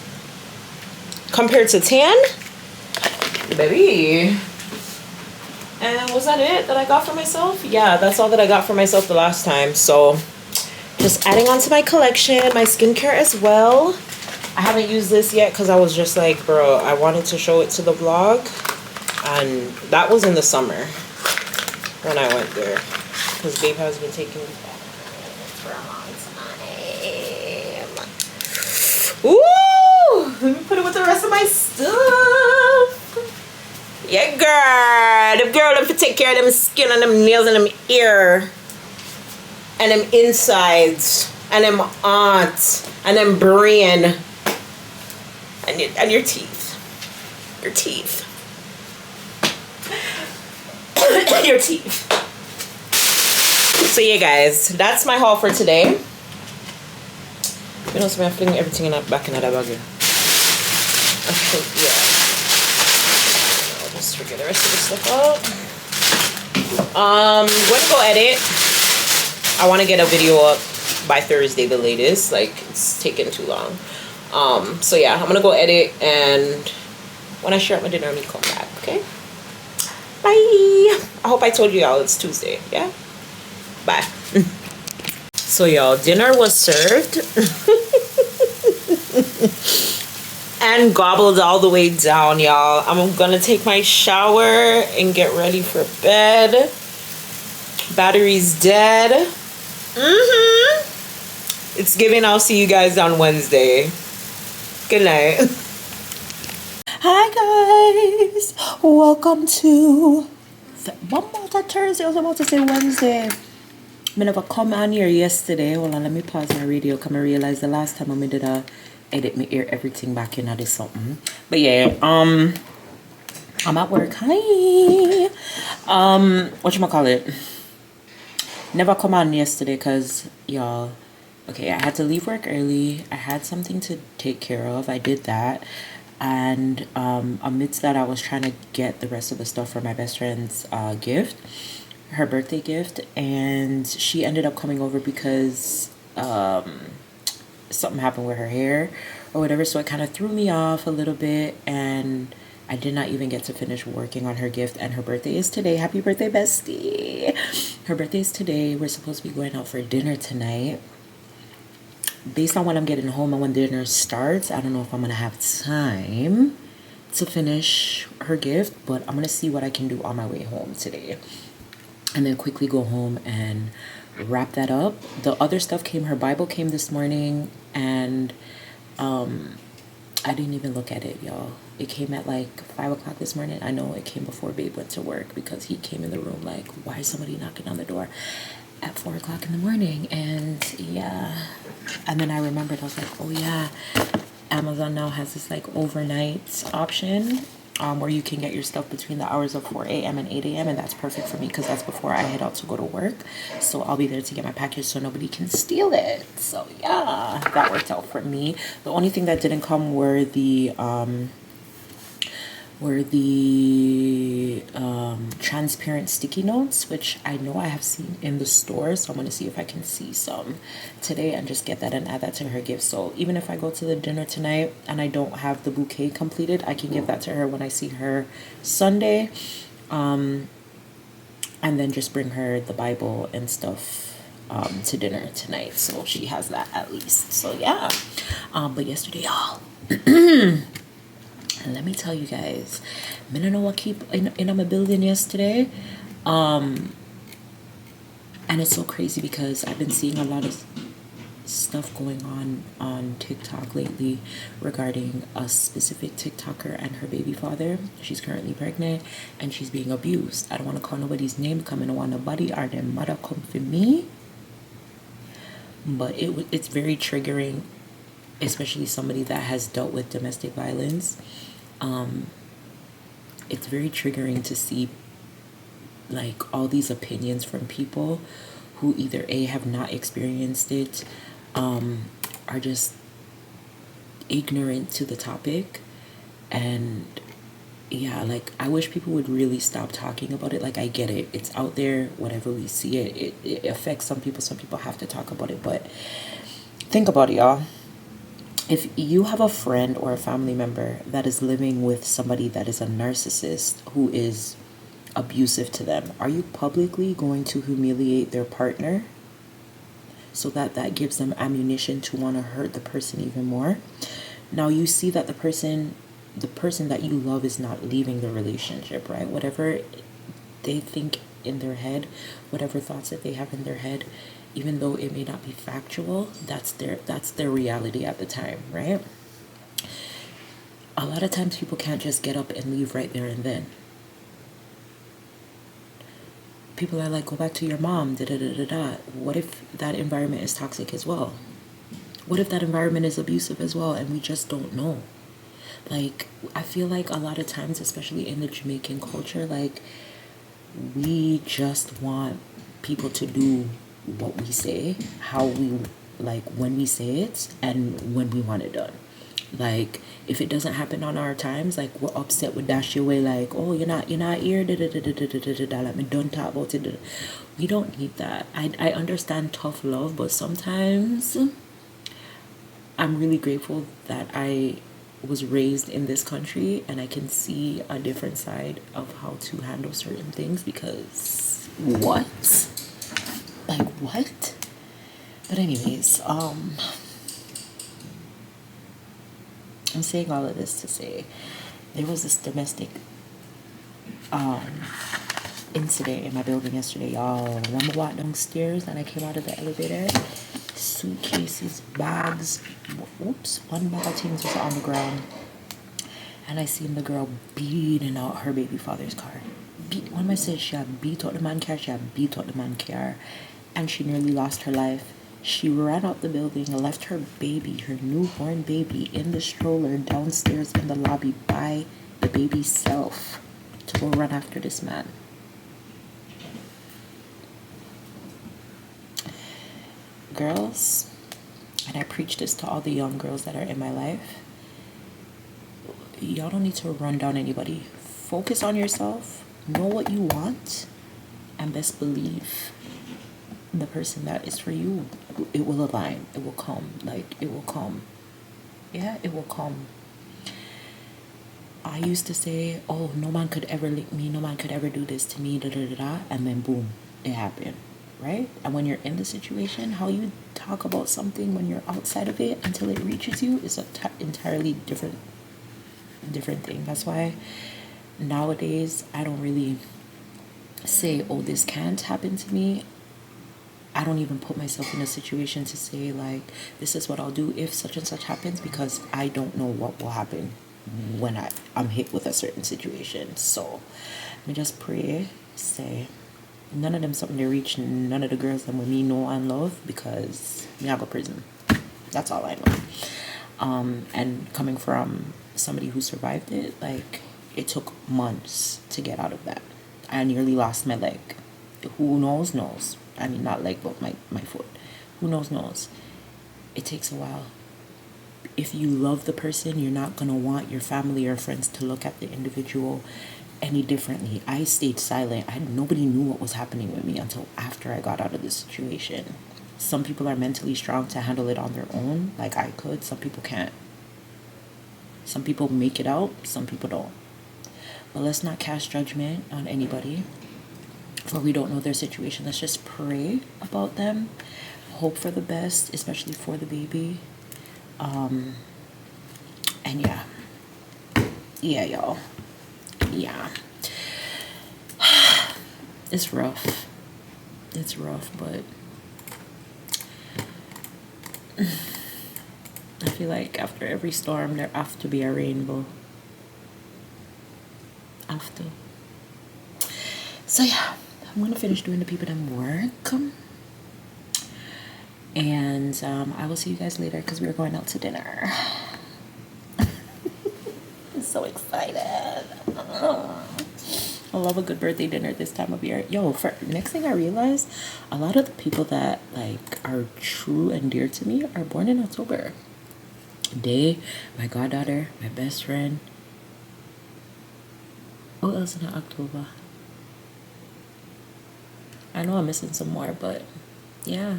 compared to 10, baby. And was that it that I got for myself? Yeah, that's all that I got for myself the last time. So just adding on to my collection, my skincare as well. I haven't used this yet because I was just like, bro, I wanted to show it to the vlog. And that was in the summer when I went there. Because Babe has been taking me back for a long time. Ooh! Let me put it with the rest of my stuff. Yeah, girl. The girl them to take care of them skin and them nails and them ear. And them insides. And them aunts. And them brain. And your teeth. Your teeth. Your teeth. So yeah, guys, that's my haul for today. You know, so I'm flinging everything in back in that bag. I think, yeah. I'll just figure the rest of the stuff out. Going to go edit. I want to get a video up by Thursday, the latest. Like, it's taking too long. So yeah, I'm gonna go edit, and when I share up my dinner, I'm gonna come back. Okay. Bye. I hope I told you all it's Tuesday. Yeah. Bye. So y'all, dinner was served and gobbled all the way down, y'all. I'm gonna take my shower and get ready for bed. Battery's dead. It's giving. I'll see you guys on Wednesday. Good night. Hi guys, welcome to one more Thursday. I was about to say Wednesday. I never come on here yesterday. Hold on, let me pause my radio. Come and realize the last time I did a edit me ear everything back in this something. But yeah, I'm at work. Hi. Whatchamacallit? Never come on yesterday because y'all. Okay, I had to leave work early. I had something to take care of. I did that. And amidst that, I was trying to get the rest of the stuff for my best friend's gift, her birthday gift. And she ended up coming over because something happened with her hair or whatever. So it kind of threw me off a little bit. And I did not even get to finish working on her gift. And her birthday is today. Happy birthday, bestie. Her birthday is today. We're supposed to be going out for dinner tonight. Based on when I'm getting home and when dinner starts, I don't know if I'm going to have time to finish her gift, but I'm going to see what I can do on my way home today. And then quickly go home and wrap that up. The other stuff came, her Bible came this morning, and I didn't even look at it, y'all. It came at like 5 o'clock this morning. I know it came before Babe went to work because he came in the room like, why is somebody knocking on the door at 4 o'clock in the morning? And yeah, and then I remembered, I was like, oh yeah, Amazon now has this like overnight option where you can get your stuff between the hours of 4 a.m. and 8 a.m. and that's perfect for me because that's before I head out to go to work. So I'll be there to get my package so nobody can steal it. So yeah, that worked out for me. The only thing that didn't come were the transparent sticky notes, which I know I have seen in the store, so I'm going to see if I can see some today and just get that and add that to her gift. So even if I go to the dinner tonight and I don't have the bouquet completed, I can give that to her when I see her Sunday, and then just bring her the Bible and stuff to dinner tonight, so she has that at least. So yeah, but yesterday, y'all, and let me tell you guys, I don't know what keep in my building yesterday. And it's so crazy because I've been seeing a lot of stuff going on TikTok lately regarding a specific TikToker and her baby father. She's currently pregnant and she's being abused. I don't want to call nobody's name because I don't want nobody or their mother come for me. But it's very triggering, especially somebody that has dealt with domestic violence. it's very triggering to see like all these opinions from people who either A, have not experienced it, are just ignorant to the topic. And yeah, like I wish people would really stop talking about it. Like I get it, it's out there, whatever we see it affects some people have to talk about it. But think about it, y'all. If you have a friend or a family member that is living with somebody that is a narcissist who is abusive to them, are you publicly going to humiliate their partner so that gives them ammunition to want to hurt the person even more? Now you see that the person that you love is not leaving the relationship, right? Whatever they think in their head, whatever thoughts that they have in their head, even though it may not be factual, that's their reality at the time, right? A lot of times people can't just get up and leave right there and then. People are like, go back to your mom, da da da da da. What if that environment is toxic as well? What if that environment is abusive as well and we just don't know? Like, I feel like a lot of times, especially in the Jamaican culture, like, we just want people to do what we say, how we, like, when we say it, and when we want it done. Like, if it doesn't happen on our times, like, we're upset, we dash you away, like, oh, you're not here, da da da da da da da da, let me don't talk about it. We don't need that. I understand tough love, but sometimes I'm really grateful that I was raised in this country and I can see a different side of how to handle certain things, because what? Like what? But anyways, I'm saying all of this to say there was this domestic incident in my building yesterday, y'all. When I walked downstairs and I came out of the elevator, suitcases, bags, whoops, one bag of things was on the ground, and I seen the girl beating out her baby father's car. When I said she had beat out the man car, she had beat out the man car, and she nearly lost her life. She ran out the building, left her baby, her newborn baby, in the stroller downstairs in the lobby by the baby's self to go run after this man. Girls, and I preach this to all the young girls that are in my life, y'all don't need to run down anybody. Focus on yourself, know what you want, and best believe the person that is for you, it will align, it will come, like it will come. Yeah, it will come. I used to say, oh, no man could ever lick me, no man could ever do this to me, da da da da, and then boom, it happened. Right? And when you're in the situation, how you talk about something when you're outside of it until it reaches you is a entirely different thing. That's why nowadays I don't really say, oh, this can't happen to me. I don't even put myself in a situation to say, like, this is what I'll do if such and such happens, because I don't know what will happen when I'm hit with a certain situation. So I just pray, say, none of them something to reach none of the girls that with me know and love, because me I go prison. That's all I know. And coming from somebody who survived it, like, it took months to get out of that. I nearly lost my leg. Who knows? I mean, not leg, but my foot. Who knows? It takes a while. If you love the person, you're not going to want your family or friends to look at the individual any differently. I stayed silent. Nobody knew what was happening with me until after I got out of the situation. Some people are mentally strong to handle it on their own, like I could. Some people can't. Some people make it out, some people don't. But let's not cast judgment on anybody, for we don't know their situation. Let's just pray about them, hope for the best, especially for the baby. And yeah, y'all. Yeah. It's rough, but I feel like after every storm there have to be a rainbow. After. So yeah, I'm gonna finish doing the people that work, and I will see you guys later because we're going out to dinner. So excited. I love a good birthday dinner this time of year. Yo, next thing I realized, a lot of the people that like are true and dear to me are born in October. Day, my goddaughter, my best friend. Who else in October? I know I'm missing some more, but yeah.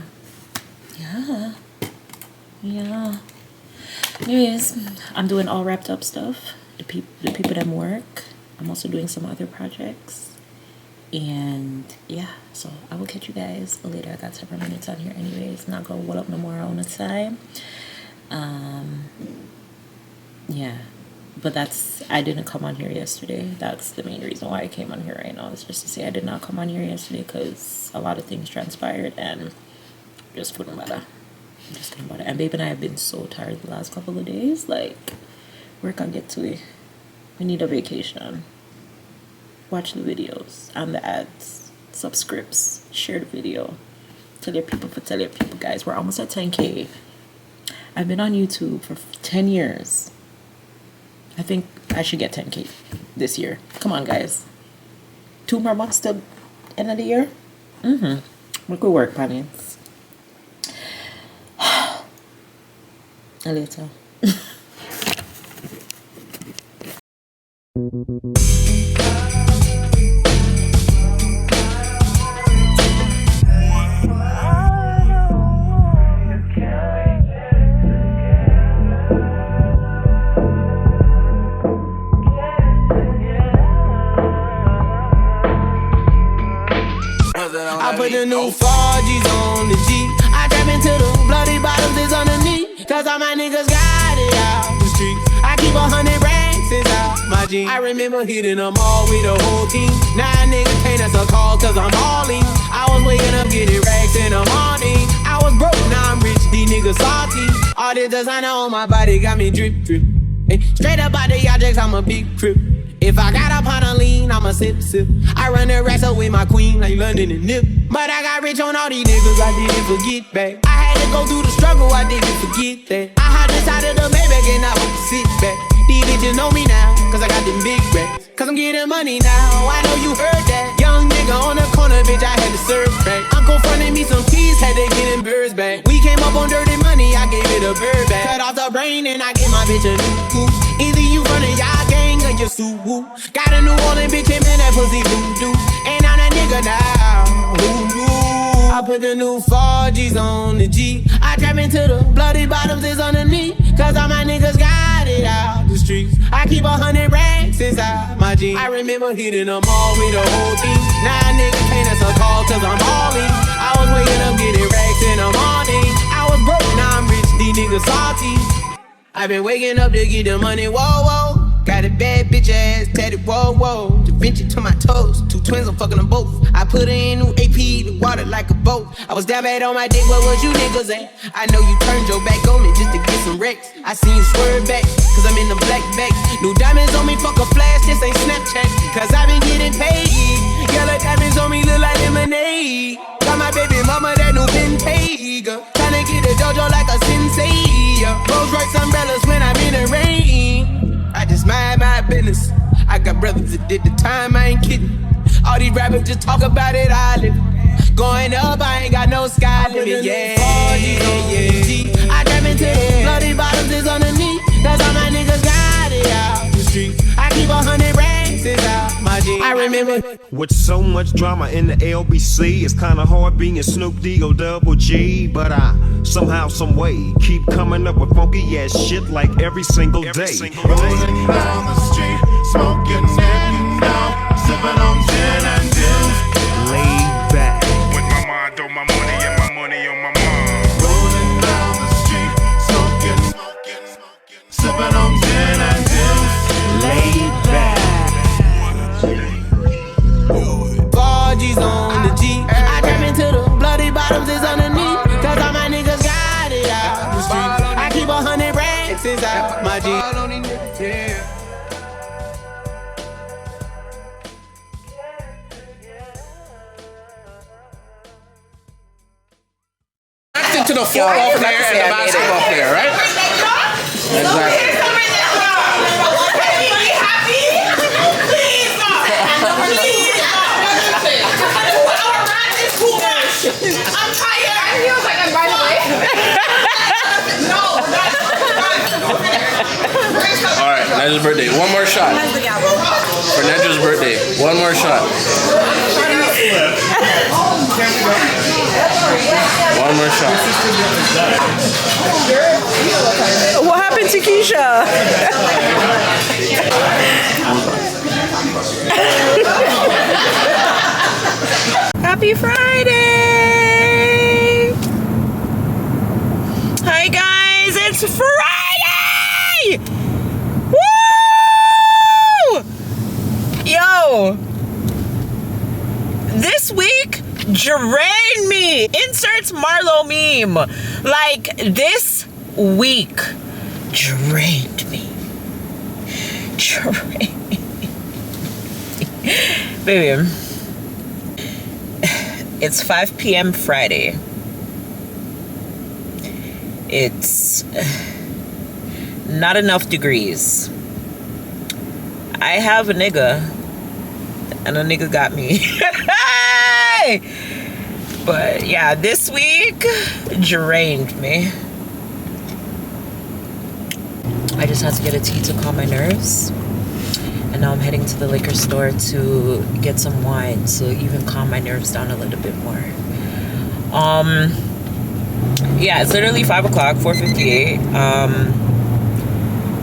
Anyways, I'm doing all wrapped up stuff. The people that work. I'm also doing some other projects. And yeah, so I will catch you guys later. I got several minutes on here anyways. Not gonna what up no more on the time. Yeah. But I didn't come on here yesterday. That's the main reason why I came on here right now. It's just to say I did not come on here yesterday because a lot of things transpired and just couldn't bother. And babe and I have been so tired the last couple of days. Like, where can I get to it? We need a vacation. Watch the videos and the ads. Subscripts. Share the video. Tell your people, guys. We're almost at 10K. I've been on YouTube for 10 years. I think I should get 10K this year. Come on, guys. 2 more months till end of the year. We could work on it. Later. I put the new 4Gs on the G. I trap into the bloody bottoms is underneath. Cause all my niggas got it out the streets. I keep 100 racks inside my jeans. I remember hitting them all with the whole team. Now niggas can't answer call cause I'm all in. I was waking up getting racks in the morning. I was broke, now I'm rich, these niggas salty. All this designer on my body got me drip. Hey, straight up out the objects, I'm a big crip. If I got up on a lean, I'ma sip. I run the racks up with my queen like London and Nip. But I got rich on all these niggas, I didn't forget back. I had to go through the struggle, I didn't forget that. I hopped inside of the Maybach and I hope to sit back. These bitches know me now, cause I got them big racks. Cause I'm getting money now, I know you heard that. Young nigga on the corner, bitch, I had to serve back. Uncle fronted me some keys, had to get them birds back. We came up on dirty money, I gave it a bird back. Cut off the brain and I gave my bitch a new coupe. Either you running y'all gang or you sue. Got a New Orleans bitch, him and that pussy voodoo. And I'm that nigga now, I put the new 4Gs on the G. I trap into the bloody bottoms is underneath. Cause all my niggas got it out the streets. I keep 100 racks inside my jeans. I remember hitting them all with the whole team. Now niggas can't answer call cause I'm all in. I was waking up getting racks in the morning. I was broke, now I'm rich, these niggas salty. I been waking up to get the money, whoa. Got a bad bitch ass tatted, whoa. Da Vinci to my toes, 2 twins, I'm fucking them both. I put her in new AP, the water like a boat. I was down bad on my dick, where was you niggas at? I know you turned your back on me just to get some wrecks. I seen you swerve back, cause I'm in the black bag. New diamonds on me, fuck a flash, this ain't Snapchat. Cause I been getting paid. Yellow diamonds on me look like lemonade. Got my baby mama that new Bentayga. Tryna get a dojo like a sensei. Rolls Royce umbrellas when I'm in the rain. I just mind my business. I got brothers that did the time, I ain't kidding. All these rappers just talk about it, I live. Going up, I ain't got no sky limit, yeah. I trap into the bloody bottoms is underneath. Cause all my niggas got it out the street. I keep 100 racks inside my jeans. I remember. With so much drama in the LBC, it's kinda hard being Snoop D or Double G. But I somehow, some way, keep coming up with funky ass shit like every single day. Rolling down the street, smoking in now, sipping on gin and juice. Laid back. With my mind on my money and my money on my mind. Rolling down the street, smoking, sipping on gin and juice. Laid back. 4Gs on the G. I trap into the bloody bottoms is underneath. Cause all my niggas got it out the street. I keep 100 racks inside my jeans. To the football player and the basketball player, right? Exactly. Nedra's birthday. One more shot. Where's the gavel? For Nedra's birthday. One more shot. One more shot. What happened to Keisha? Happy Friday! Hi guys, it's Friday! Woo! Yo! This week drained me. Inserts Marlo meme. Like, this week drained me. Drained me. Baby, it's 5 p.m. Friday. It's not enough degrees. I have a nigga, and a nigga got me. But yeah, this week drained me. I just had to get a tea to calm my nerves. And now I'm heading to the liquor store to get some wine to even calm my nerves down a little bit more. Yeah, it's literally 5 o'clock, 4:58.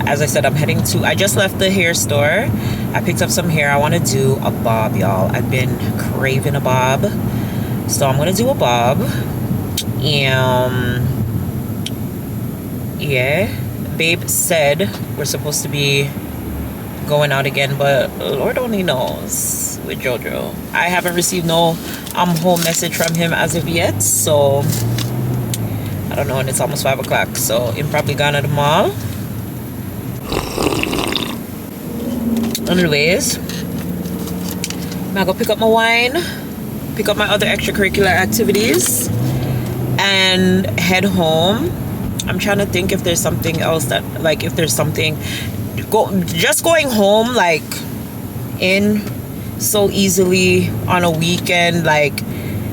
As I said, I just left the hair store. I picked up some hair. I want to do a bob, y'all. I've been craving a bob. So I'm going to do a bob. Yeah. Babe said we're supposed to be going out again, but Lord only knows with Jojo. I haven't received no home message from him as of yet. So I don't know, and it's almost 5 o'clock. So I'm probably gone to the mall. Anyways, I'm gonna go pick up my wine, pick up my other extracurricular activities, and head home. I'm trying to think if there's something else that, like, if there's something, just going home, like, in so easily on a weekend, like,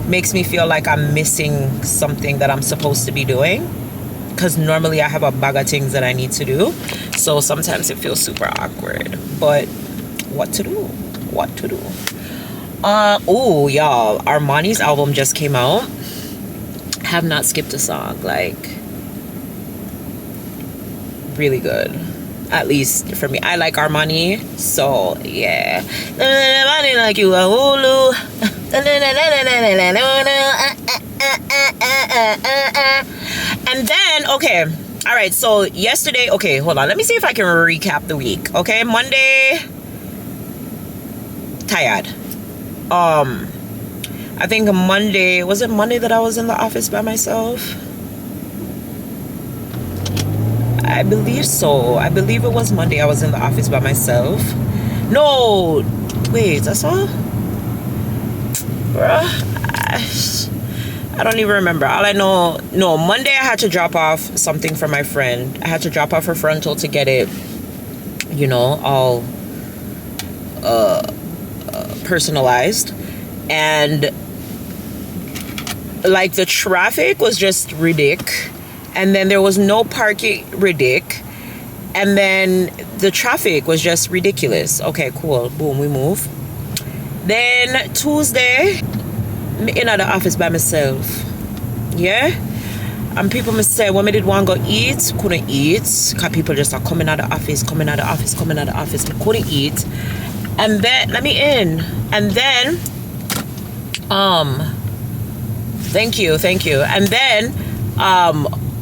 makes me feel like I'm missing something that I'm supposed to be doing. Because normally I have a bag of things that I need to do. So sometimes it feels super awkward. But what to do? What to do? Oh, y'all. Armani's album just came out. Have not skipped a song. Like, really good. At least for me. I like Armani. So, yeah. Like you a Hulu. And then, okay, all right, so yesterday, okay, hold on, let me see if I can recap the week. Okay, Monday, tired. I think Monday, was it Monday that I was in the office by myself? I believe so. I believe it was Monday I was in the office by myself. No, wait, that's all? Bruh, I don't even remember. All I know, no, Monday I had to drop off something for my friend. I had to drop off her frontal to get it, you know, all personalized. And like the traffic was just ridiculous. And then there was no parking, ridiculous. And then the traffic was just ridiculous. Okay, cool. Boom, we move. Then Tuesday, me in the office by myself. Yeah? And people must say, when I did want to go eat, couldn't eat. Because people just are coming out of the office. I couldn't eat. And then, let me in. And then, thank you. And then,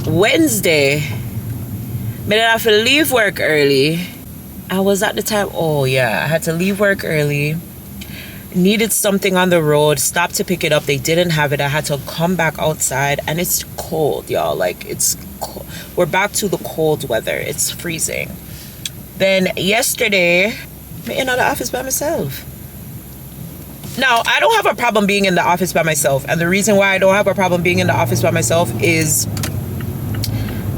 Wednesday, I didn't have to leave work early. I was at the time, oh yeah, I had to leave work early. Needed something on the road, stopped to pick it up. They didn't have it. I had to come back outside, and it's cold, y'all. Like, it's cold. We're back to the cold weather. It's freezing. Then yesterday, I'm in the office by myself. Now, I don't have a problem being in the office by myself, and the reason why I don't have a problem being in the office by myself is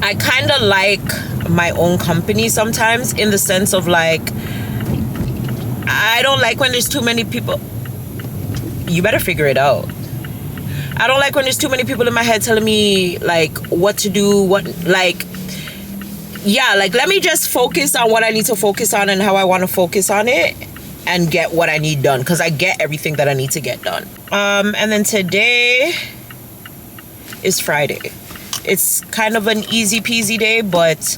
I kind of like my own company sometimes, in the sense of, like, I don't like when there's too many people. You better figure it out. I don't like when there's too many people in my head telling me, like, what to do, what, like, yeah, like let me just focus on what I need to focus on and how I want to focus on it and get what I need done, because I get everything that I need to get done. And then today is Friday. It's kind of an easy peasy day, but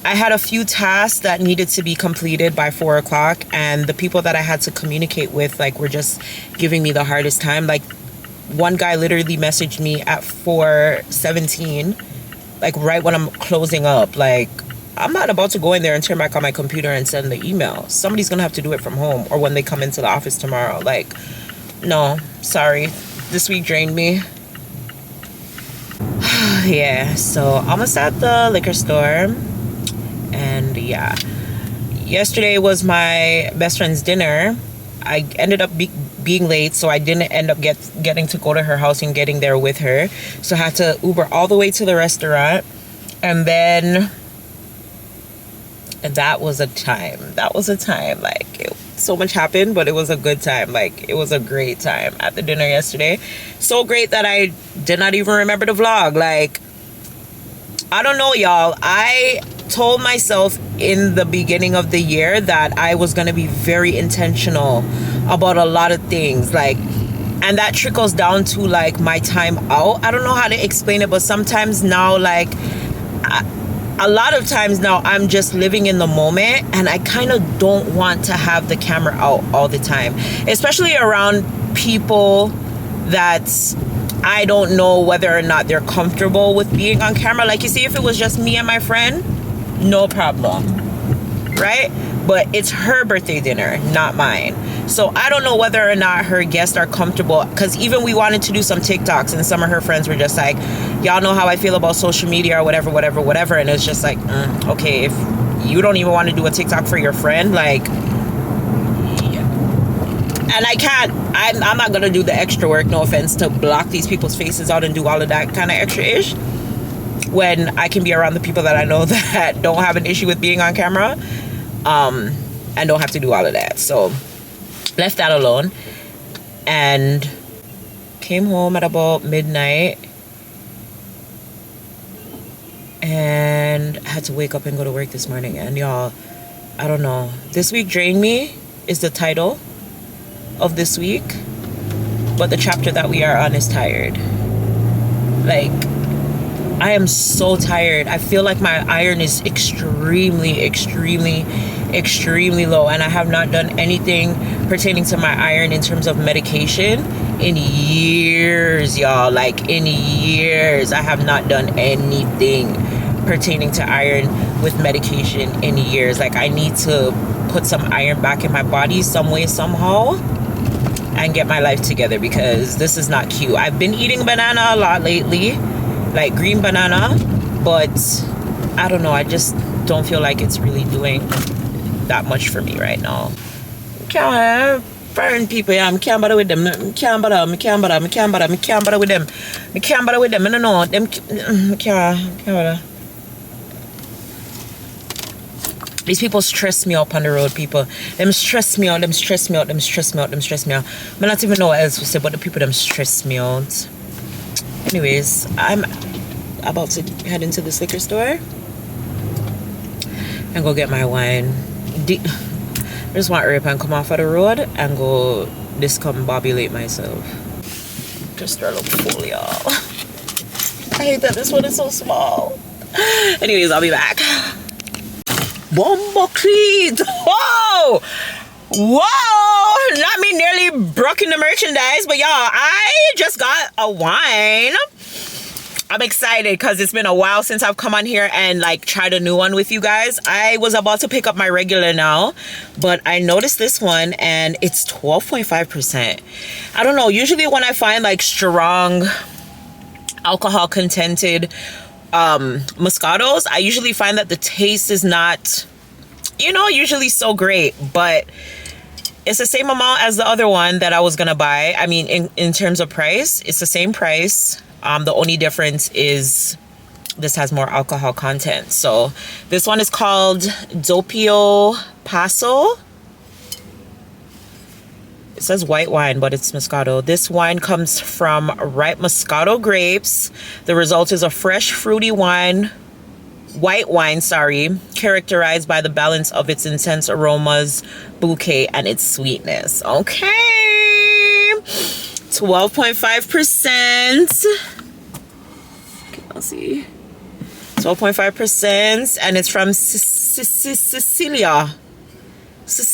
I had a few tasks that needed to be completed by 4 o'clock, and the people that I had to communicate with like were just giving me the hardest time. Like one guy literally messaged me at 4:17, like right when I'm closing up. Like, I'm not about to go in there and turn back on my computer and send the email. Somebody's gonna have to do it from home or when they come into the office tomorrow. Like, no, sorry, this week drained me. Yeah, so almost at the liquor store. And yeah, yesterday was my best friend's dinner. I ended up being late, so I didn't end up getting to go to her house and getting there with her. So I had to Uber all the way to the restaurant. And then that was a time. Like, so much happened, but it was a good time. Like, it was a great time at the dinner yesterday. So great that I did not even remember the vlog. Like, I don't know, y'all. I told myself in the beginning of the year that I was going to be very intentional about a lot of things. Like, and that trickles down to like my time out. I don't know how to explain it, but sometimes now, like, a lot of times now I'm just living in the moment, and I kind of don't want to have the camera out all the time, especially around people that I don't know whether or not they're comfortable with being on camera. Like, you see, if it was just me and my friend, no problem, right? But it's her birthday dinner, not mine. So I don't know whether or not her guests are comfortable, because even we wanted to do some TikToks, and some of her friends were just like, y'all know how I feel about social media or whatever. And it's just like, okay, if you don't even want to do a TikTok for your friend, like, yeah. And I'm not gonna do the extra work, no offense, to block these people's faces out and do all of that kind of extra ish, when I can be around the people that I know that don't have an issue with being on camera, and don't have to do all of that. So left that alone and came home at about midnight and had to wake up and go to work this morning. And y'all, I don't know, this week drained me is the title of this week, but the chapter that we are on is tired. Like, I am so tired. I feel like my iron is extremely low, and I have not done anything pertaining to my iron in terms of medication in years, y'all. Like, in years, I have not done anything pertaining to iron with medication in years. Like, I need to put some iron back in my body some way, somehow, and get my life together, because this is not cute. I've been eating banana a lot lately, like green banana, but I don't know, I just don't feel like it's really doing that much for me right now. Can't burn people, yeah. I can't bother with them. I can't bother with them. I don't know. Them can't bother. These people stress me up on the road, people. Them stress me out. I not even know what else to say, but the people, them stress me out. Anyways, I'm about to head into this liquor store and go get my wine. I just want to rip and come off of the road and go discombobulate myself. Just start look full, y'all. I hate that this one is so small. Anyways, I'll be back. Bombocleat! Whoa! Whoa! Not me nearly broken the merchandise, but y'all, I just got a wine. I'm excited because it's been a while since I've come on here and like tried a new one with you guys. I was about to pick up my regular now, but I noticed this one and it's 12.5%. I don't know, usually when I find like strong alcohol contented Moscatos, I usually find that the taste is not, you know, usually so great, but it's the same amount as the other one that I was gonna buy. I mean, in terms of price, it's the same price. The only difference is this has more alcohol content. So this one is called Doppio Passo. It says white wine, but it's Moscato. This wine comes from ripe Moscato grapes. The result is a fresh, fruity wine white wine, characterized by the balance of its intense aromas, bouquet, and its sweetness. Okay, 12.5%. Okay, let's see, 12.5%, and it's from Sicilia. So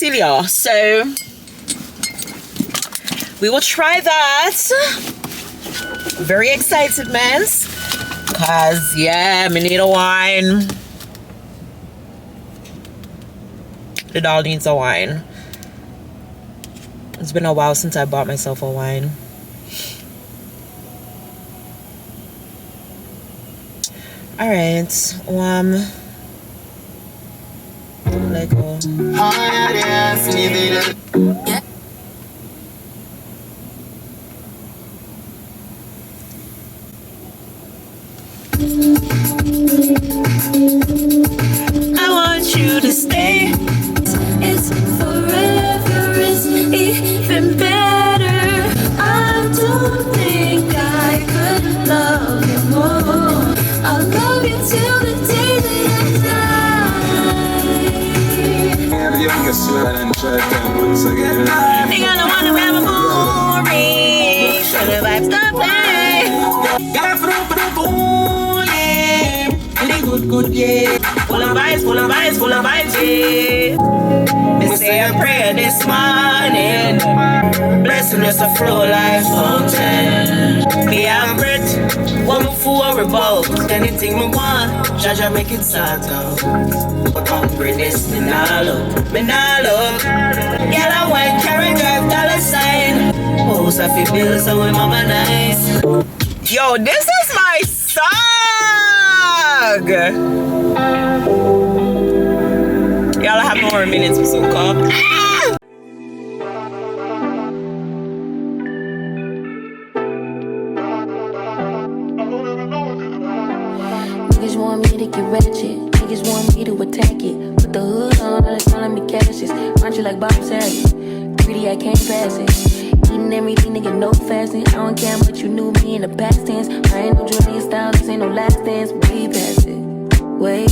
we will try that. Very excited, man. Cause yeah, me need a wine. The doll needs a wine. It's been a while since I bought myself a wine. All right, let go. I want you to stay. It's forever, it's even better. I don't think I could love you more. I'll love you till the day that I die. They gonna wanna have a movie. So the vibes don't play. Good, yeah. Full of vibes, yeah. They say a prayer this morning, blessing us a flow like fountain. Me have breath, one more for about. Anything me want, Jaja make it start out. But hungriness, me nah look. Yellow, white, carrot, drive, dollar sign. Post a few bills, so we mama nice. Yo, this is my song. Y'all have no more minutes for some cup. Niggas want me to get ratchet. Niggas want me to attack it. Put the hood on, all the time me cashes. Aren't you like Bob Saget? Greedy, I can't pass it. Eating everything, nigga, no fasting. I don't care but you knew me in the past tense. I ain't no Julia Styles, this ain't no last dance. Way past it, way.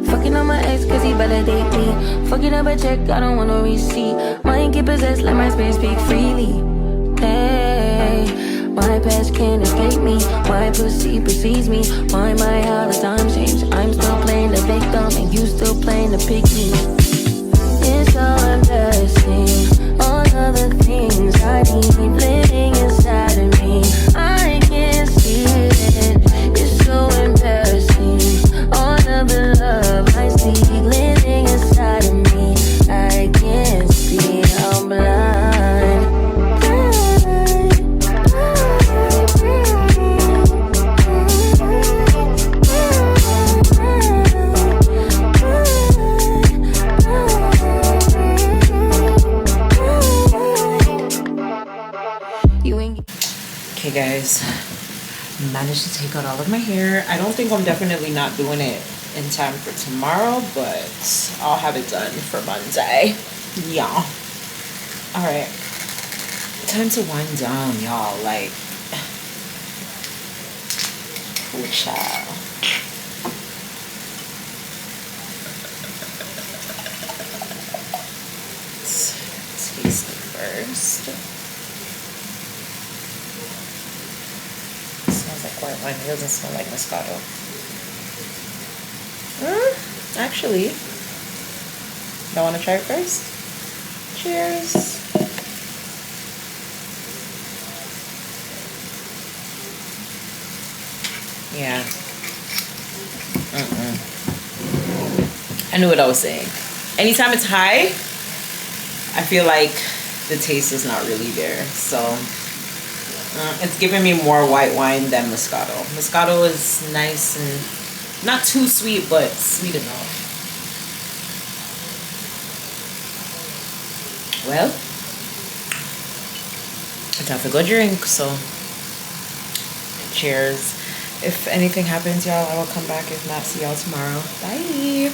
Fucking on my ex cause he validate me. Fucking up a check, I don't want no receipt. Mind get possessed, let my spirit speak freely. Hey, my past can't escape me. My pussy precedes me. Why my how the times change? I'm still playing the victim and you still playing the pick me. It's so embarrassing. All of the things I need living inside of me. I can't see it. It's so embarrassing. All of the love I see living inside of me. I can't see, I'm blind. Okay guys, managed to take out all of my hair. I don't think I'm definitely not doing it in time for tomorrow, but I'll have it done for Monday. Yeah. All right, time to wind down, y'all. Like, cool child. Let's taste it first. White wine, it doesn't smell like Moscato. Actually, y'all want to try it first? Cheers. Yeah. I knew what I was saying. Anytime it's high, I feel like the taste is not really there. So it's giving me more white wine than Moscato. Moscato is nice and not too sweet, but sweet enough. Well, it's time to go drink, so cheers. If anything happens, y'all, I will come back. If not, see y'all tomorrow. Bye.